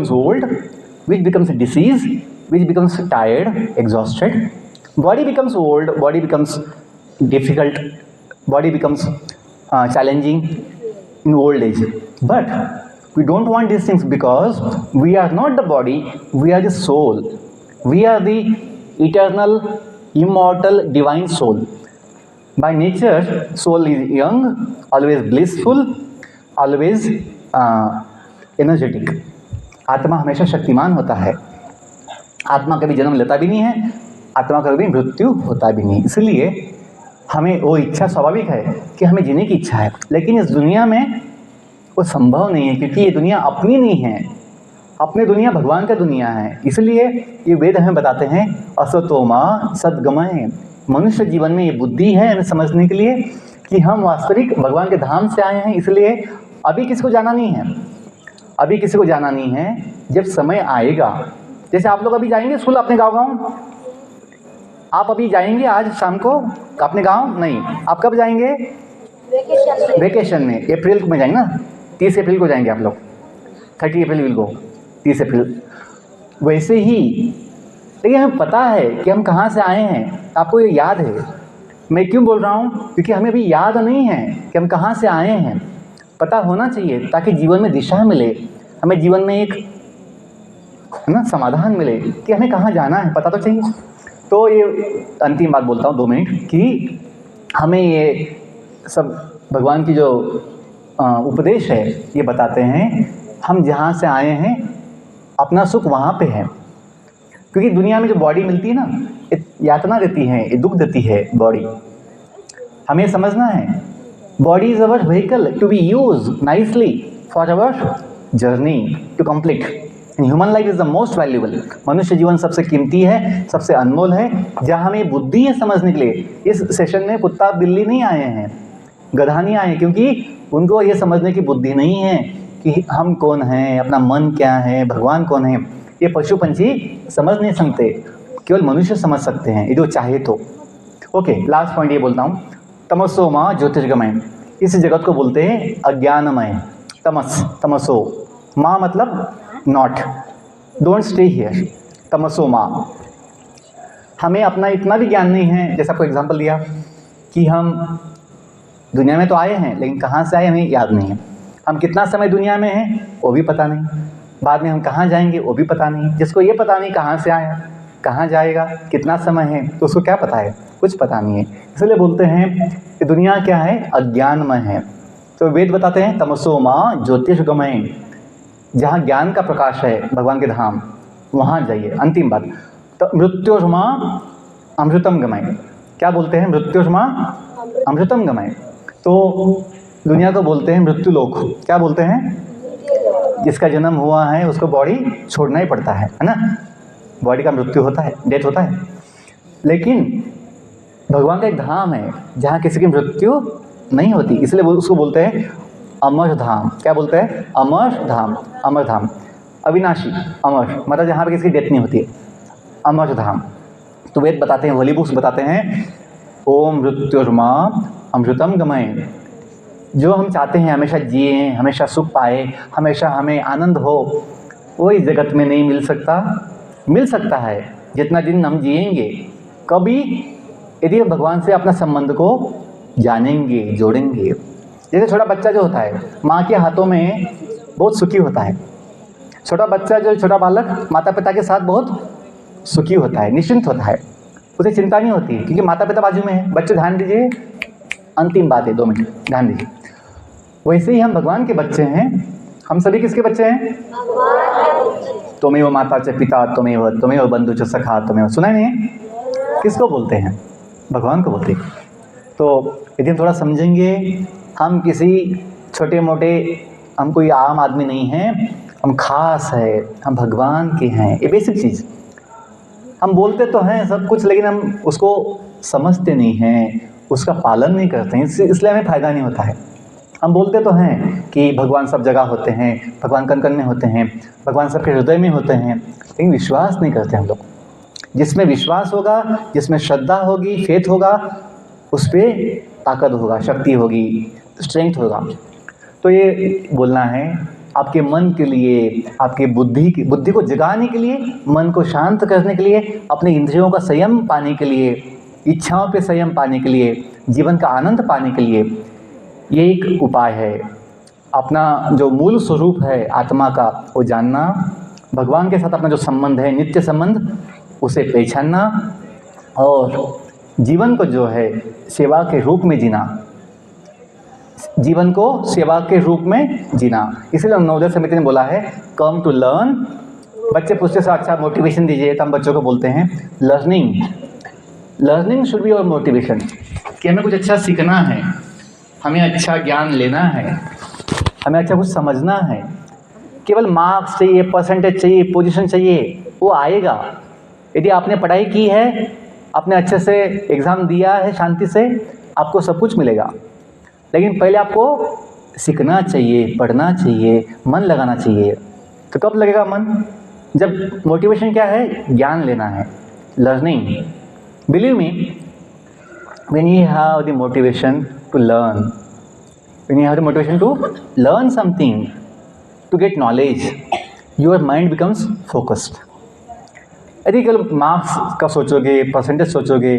old, which becomes disease, which becomes tired, exhausted. Body becomes old, body becomes difficult, body becomes challenging in old age. But we don't want these things because we are not the body, we are the soul. We are the eternal, immortal, divine soul. By nature, soul is young, always blissful, always energetic. आत्मा हमेशा शक्तिमान होता है। आत्मा कभी जन्म लेता भी नहीं है, आत्मा का कभी मृत्यु होता भी नहीं। इसलिए हमें वो इच्छा स्वाभाविक है कि हमें जीने की इच्छा है, लेकिन इस दुनिया में वो संभव नहीं है, क्योंकि ये दुनिया अपनी नहीं है, अपनी दुनिया भगवान का दुनिया है, इसलिए ये वेद हमें बताते हैं असतो मां सद्गमय। मनुष्य जीवन में ये बुद्धि है हमें समझने के लिए कि हम वास्तविक भगवान के धाम से आए हैं। इसलिए अभी किसी को जाना नहीं है, अभी किसी को जाना नहीं है। जब समय आएगा, जैसे आप लोग अभी जाएंगे स्कूल अपने गाँव, आप अभी जाएंगे आज शाम को अपने गाँव? नहीं, आप कब जाएंगे? वेकेशन में, अप्रैल में जाएंगे ना, 30 अप्रैल को जाएंगे आप लोग, 30 अप्रैल विल गो, 30 अप्रैल। वैसे ही लेकिन हमें पता है कि हम कहाँ से आए हैं, आपको ये याद है। मैं क्यों बोल रहा हूँ? क्योंकि हमें अभी याद नहीं है कि हम कहाँ से आए हैं। पता होना चाहिए ताकि जीवन में दिशा मिले, हमें जीवन में एक समाधान मिले कि हमें कहाँ जाना है, पता तो चाहिए। तो ये अंतिम बात बोलता हूँ 2 मिनट कि हमें ये सब भगवान की जो उपदेश है ये बताते हैं हम जहाँ से आए हैं अपना सुख वहाँ पे है। क्योंकि दुनिया में जो बॉडी मिलती है ना, ये यातना देती है, ये दुख देती है बॉडी। हमें समझना है body is our vehicle to be use nicely for our journey to complete. Human life is the most valuable. मनुष्य जीवन सबसे कीमती है, सबसे अनमोल है। जहाँ हमें बुद्धि है समझने के लिए, इस सेशन में कुत्ता बिल्ली नहीं आए हैं, गधा नहीं आए हैं, क्योंकि उनको ये समझने की बुद्धि नहीं है कि हम कौन हैं, अपना मन क्या है, भगवान कौन है। ये पशु पंछी समझ नहीं सकते, केवल मनुष्य समझ सकते हैं ये जो चाहे तो। ओके, लास्ट पॉइंट ये बोलता हूँ, तमसो माँ ज्योतिर्गमय। इस जगत को बोलते हैं अज्ञानमय। तमस, तमसो माँ मतलब नॉट, डोंट स्टे हियर। तमसो माँ, हमें अपना इतना भी ज्ञान नहीं है। जैसे आपको एग्जांपल दिया कि हम दुनिया में तो आए हैं लेकिन कहाँ से आए हमें याद नहीं है। हम कितना समय दुनिया में हैं वो भी पता नहीं, बाद में हम कहाँ जाएंगे वो भी पता नहीं। जिसको ये पता नहीं कहाँ से आया, कहाँ जाएगा, कितना समय है, तो उसको क्या पता है? कुछ पता नहीं है। इसलिए बोलते हैं कि दुनिया क्या है? अज्ञानमय है। तो वेद बताते हैं तमसो माँ ज्योतिषगमय, जहाँ ज्ञान का प्रकाश है भगवान के धाम, वहाँ जाइए। अंतिम बात, तो मृत्योर्मा अमृतम गमय। क्या बोलते हैं? मृत्योर्मा अमृतम गमय। तो दुनिया को बोलते हैं मृत्यु लोक। क्या बोलते हैं? जिसका जन्म हुआ है उसको बॉडी छोड़ना ही पड़ता है ना, बॉडी का मृत्यु होता है, डेथ होता है। लेकिन भगवान का एक धाम है जहाँ किसी की मृत्यु नहीं होती, इसलिए उसको बोलते हैं अमर धाम। क्या बोलते हैं? अमर धाम। अमर धाम, अविनाशी, अमर मतलब जहाँ पर किसी की डेथ नहीं होती है, अमर धाम। तो वेद बताते हैं, होली बुक्स बताते हैं ओम मृत्युर्मा अमृतम गमय। जो हम चाहते हैं हमेशा जिए, हमेशा सुख पाए, हमेशा हमें आनंद हो, वो इस जगत में नहीं मिल सकता। मिल सकता है जितना दिन हम जिएंगे, कभी यदि भगवान से अपना संबंध को जानेंगे, जोड़ेंगे। जैसे छोटा बच्चा जो होता है माँ के हाथों में बहुत सुखी होता है। छोटा बच्चा जो छोटा बालक माता पिता के साथ बहुत सुखी होता है, निश्चिंत होता है, उसे चिंता नहीं होती क्योंकि माता पिता बाजू में है। बच्चे ध्यान दीजिए, अंतिम बात है, 2 मिनट ध्यान दीजिए। वैसे ही हम भगवान के बच्चे हैं। हम सभी किसके बच्चे हैं? त्वमेव माता च पिता त्वमेव बंधु च सखा त्वमेव। सुना नहीं है? किसको बोलते हैं? भगवान को बोलते हैं। तो यदि हम थोड़ा समझेंगे, हम किसी छोटे मोटे, हम कोई आम आदमी नहीं हैं, हम खास है, हम भगवान के हैं। ये बेसिक चीज़। हम बोलते तो हैं सब कुछ लेकिन हम उसको समझते नहीं हैं, उसका पालन नहीं करते हैं, इसलिए हमें फ़ायदा नहीं होता है। हम बोलते तो हैं कि भगवान सब जगह होते हैं, भगवान कण कण में होते हैं, भगवान सबके हृदय में होते हैं, लेकिन विश्वास नहीं करते हम लोग। जिसमें विश्वास होगा, जिसमें श्रद्धा होगी, फेथ होगा, उस पर ताकत होगा, शक्ति होगी, स्ट्रेंथ होगा। तो ये बोलना है आपके मन के लिए, आपके बुद्धि को जगाने के लिए, मन को शांत करने के लिए, अपने इंद्रियों का संयम पाने के लिए, इच्छाओं पे संयम पाने के लिए, जीवन का आनंद पाने के लिए ये एक उपाय है। अपना जो मूल स्वरूप है आत्मा का वो जानना, भगवान के साथ अपना जो संबंध है, नित्य संबंध, उसे पहचानना और जीवन को जो है सेवा के रूप में जीना, जीवन को सेवा के रूप में जीना। इसलिए नवोदय समिति ने बोला है कम टू लर्न। बच्चे पूछते से अच्छा मोटिवेशन दीजिए, तो हम बच्चों को बोलते हैं learning should be your motivation, कि हमें कुछ अच्छा सीखना है, हमें अच्छा ज्ञान लेना है, हमें अच्छा कुछ समझना है। केवल मार्क्स चाहिए, परसेंटेज चाहिए, पोजीशन चाहिए, वो आएगा। यदि आपने पढ़ाई की है, आपने अच्छे से एग्ज़ाम दिया है शांति से, आपको सब कुछ मिलेगा। लेकिन पहले आपको सीखना चाहिए, पढ़ना चाहिए, मन लगाना चाहिए। तो कब लगेगा मन? जब मोटिवेशन क्या है? ज्ञान लेना है, learning. Believe me, when you have the motivation to learn, when you have the motivation to learn something, to get knowledge, your mind becomes focused. यदि केवल मार्क्स का सोचोगे, परसेंटेज सोचोगे,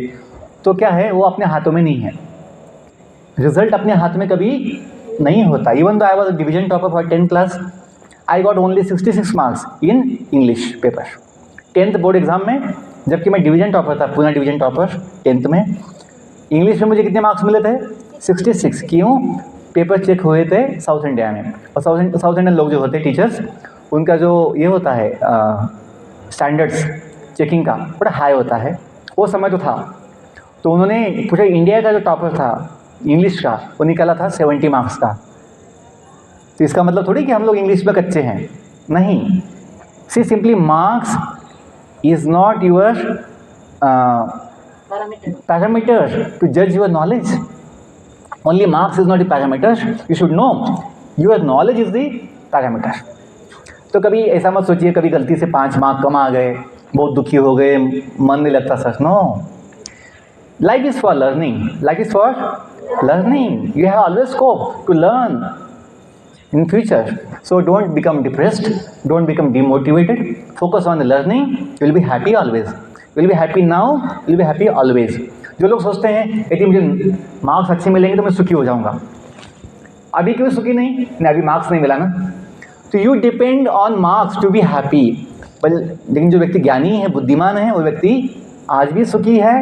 तो क्या है, वो अपने हाथों में नहीं है। रिजल्ट अपने हाथ में कभी नहीं होता। Even though I was division topper for 10th class, I got only 66 marks in English paper 10th board exam में, जबकि मैं डिवीजन टॉपर था, पूना डिवीजन टॉपर 10th में। इंग्लिश में मुझे कितने मार्क्स मिले थे? 66। क्यों? पेपर चेक हुए थे साउथ इंडिया में, और साउथ इंडियन लोग जो होते हैं टीचर्स, उनका जो ये होता है स्टैंडर्ड्स चेकिंग का बड़ा हाई होता है, वो समय तो था। तो उन्होंने पूरे इंडिया का जो टॉपर था इंग्लिश का, वो निकाला था 70 मार्क्स का। तो इसका मतलब थोड़ी कि हम लोग इंग्लिश में कच्चे हैं, नहीं। See simply marks is not your parameter to judge your knowledge. Only marks is not the parameter. You should know your knowledge is the parameter. तो कभी ऐसा मत सोचिए कभी गलती से 5 मार्क कम आ गए, बहुत दुखी हो गए, मन नहीं लगता सच। No, life is for learning, life is for learning. You have always scope to learn in future. So don't become depressed, don't become demotivated, focus on the learning, you will be happy always, you will be happy now, you will be happy always. जो लोग सोचते हैं यदि मुझे marks अच्छे मिलेंगे तो मैं सुखी हो जाऊंगा, अभी क्यों सुखी नहीं? अभी मार्क्स नहीं मिला ना। तो you depend on marks to be happy. लेकिन जो व्यक्ति ज्ञानी है, बुद्धिमान है, वो व्यक्ति आज भी सुखी है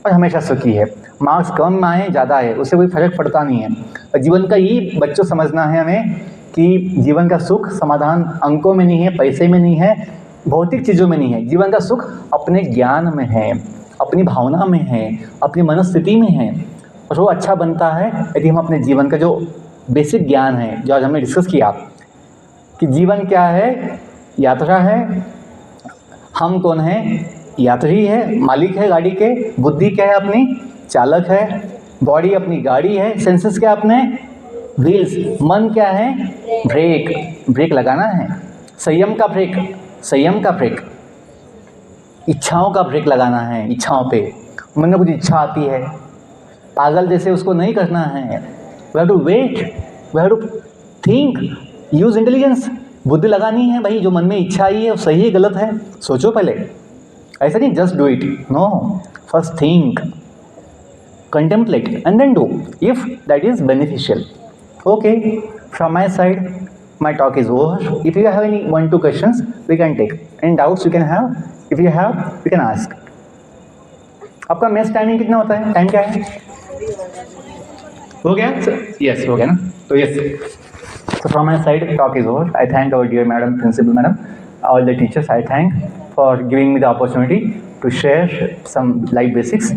और हमेशा सुखी है। मार्क्स कम आए ज़्यादा है, उससे कोई फर्क पड़ता नहीं है। और जीवन का यही बच्चों समझना है हमें कि जीवन का सुख समाधान अंकों में नहीं है, पैसे में नहीं है, भौतिक चीज़ों में नहीं है। जीवन का सुख अपने ज्ञान में है, अपनी भावना में है, अपनी मनस्थिति में है। और वो अच्छा बनता है यदि हम अपने जीवन का जो बेसिक ज्ञान है, जो आज हमने डिस्कस किया कि जीवन क्या है, यात्रा है, हम कौन है, यात्री है, मालिक है गाड़ी के, बुद्धि क्या है अपनी, चालक है, बॉडी अपनी गाड़ी है, सेंसेस क्या अपने व्हील्स, मन क्या है, ब्रेक लगाना है, संयम का ब्रेक, संयम का ब्रेक, इच्छाओं का ब्रेक लगाना है। इच्छाओं पे मन में कुछ इच्छा आती है, पागल जैसे उसको नहीं करना है। We have to wait, we have to think, use intelligence, बुद्धि लगानी है। भाई जो मन में इच्छा आई है वो सही है गलत है, सोचो पहले, ऐसा नहीं just do it, no, first think, contemplate and then do if that is beneficial. Okay, from my side my talk is over. If you have any 1-2 questions we can take, any doubts you can have, if you have you can ask. आपका mess timing कितना होता है, time क्या है, हो गया? Yes हो गया ना, तो yes. So from my side talk is over. I thank our dear madam, principal madam, all the teachers I thank for giving me the opportunity to share some life basics.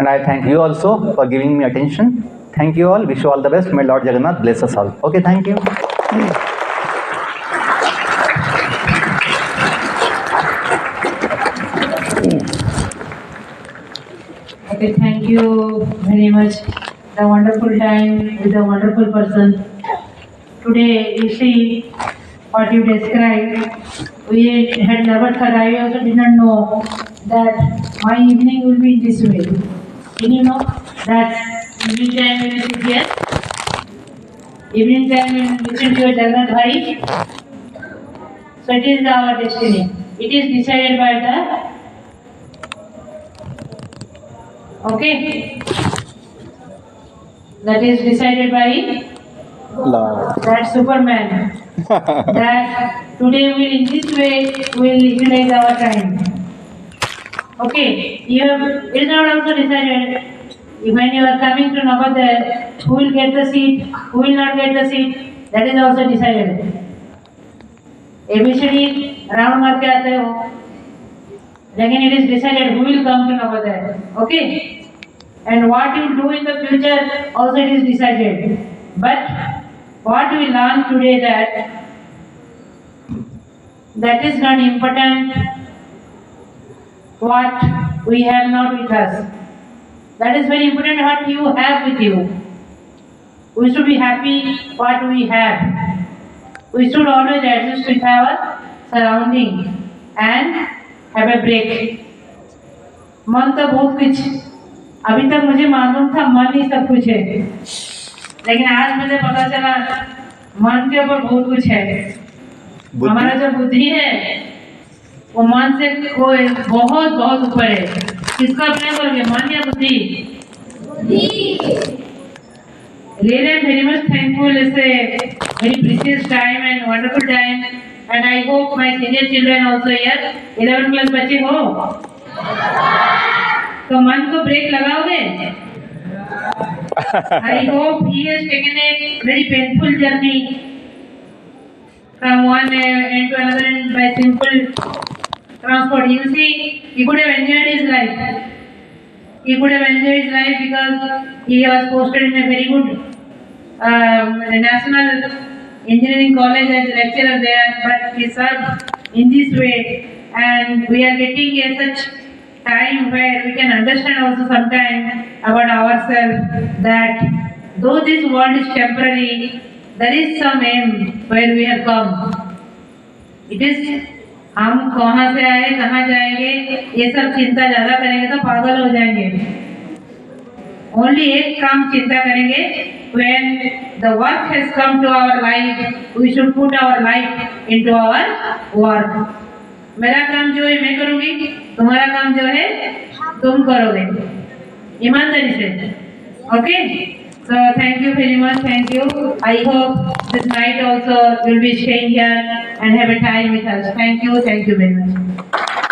And I thank you also for giving me attention. Thank you all. Wish you all the best. May Lord Jagannath bless us all. Okay, thank you. Okay, thank you very much. The wonderful time with a wonderful person. Today, you see what you described. We had never thought. I also did not know that my evening will be this way. Did you know that evening time when you sit here, evening time when you listen to your Jagannath Bhai? So it is our destiny. It is decided by the, okay, that is decided by Lord. that Superman. That today we will in this way we will utilize our time. Okay, it is not also decided when you are coming to Navodaya, who will get the seat, who will not get the seat, that is also decided. ABCD round मार के आते हो, लेकिन it is decided who will come to Navodaya. Okay, and what you do in the future also it is decided. But what we learn today that that is not important what we have not with us. That is very important what you have with you. We should be happy what we have. We should always adjust with our surrounding and have a break. मन तो बहुत कुछ, अभी तक मुझे मालूम था मन ही सब कुछ है, लेकिन आज मुझे पता चला मन के ऊपर बहुत कुछ है। हमारा जो बुद्धि है वो मन से कोई बहुत बहुत ऊपर है। किसका प्रेम करोगे, मन या बुद्धि? Really, I'm very much thankful. It's a very precious time and wonderful time, and I hope my senior children also here, 11 plus बच्चे हो, तो मन को ब्रेक लगाओगे? I hope he has taken a very painful journey from one end to another end by simple transport. You see, he could have enjoyed his life. He could have enjoyed his life because he was posted in a very good national engineering college as a lecturer there, but he served in this way, and we are getting a such time where we can understand also sometime about ourselves that though this world is temporary, there is some aim where we have come. It is हम कहाँ से आए कहाँ जाएंगे ये सब चिंता ज्यादा करेंगे तो पागल हो जाएंगे। ओनली एक काम चिंता करेंगे, when the work has come to our life, we should put our life into our work. मेरा काम जो है मैं करूँगी, तुम्हारा काम जो है तुम करोगे, ईमानदारी से। Okay? So thank you very much. Thank you. I hope this night also you'll be staying here and have a time with us. Thank you. Thank you very much.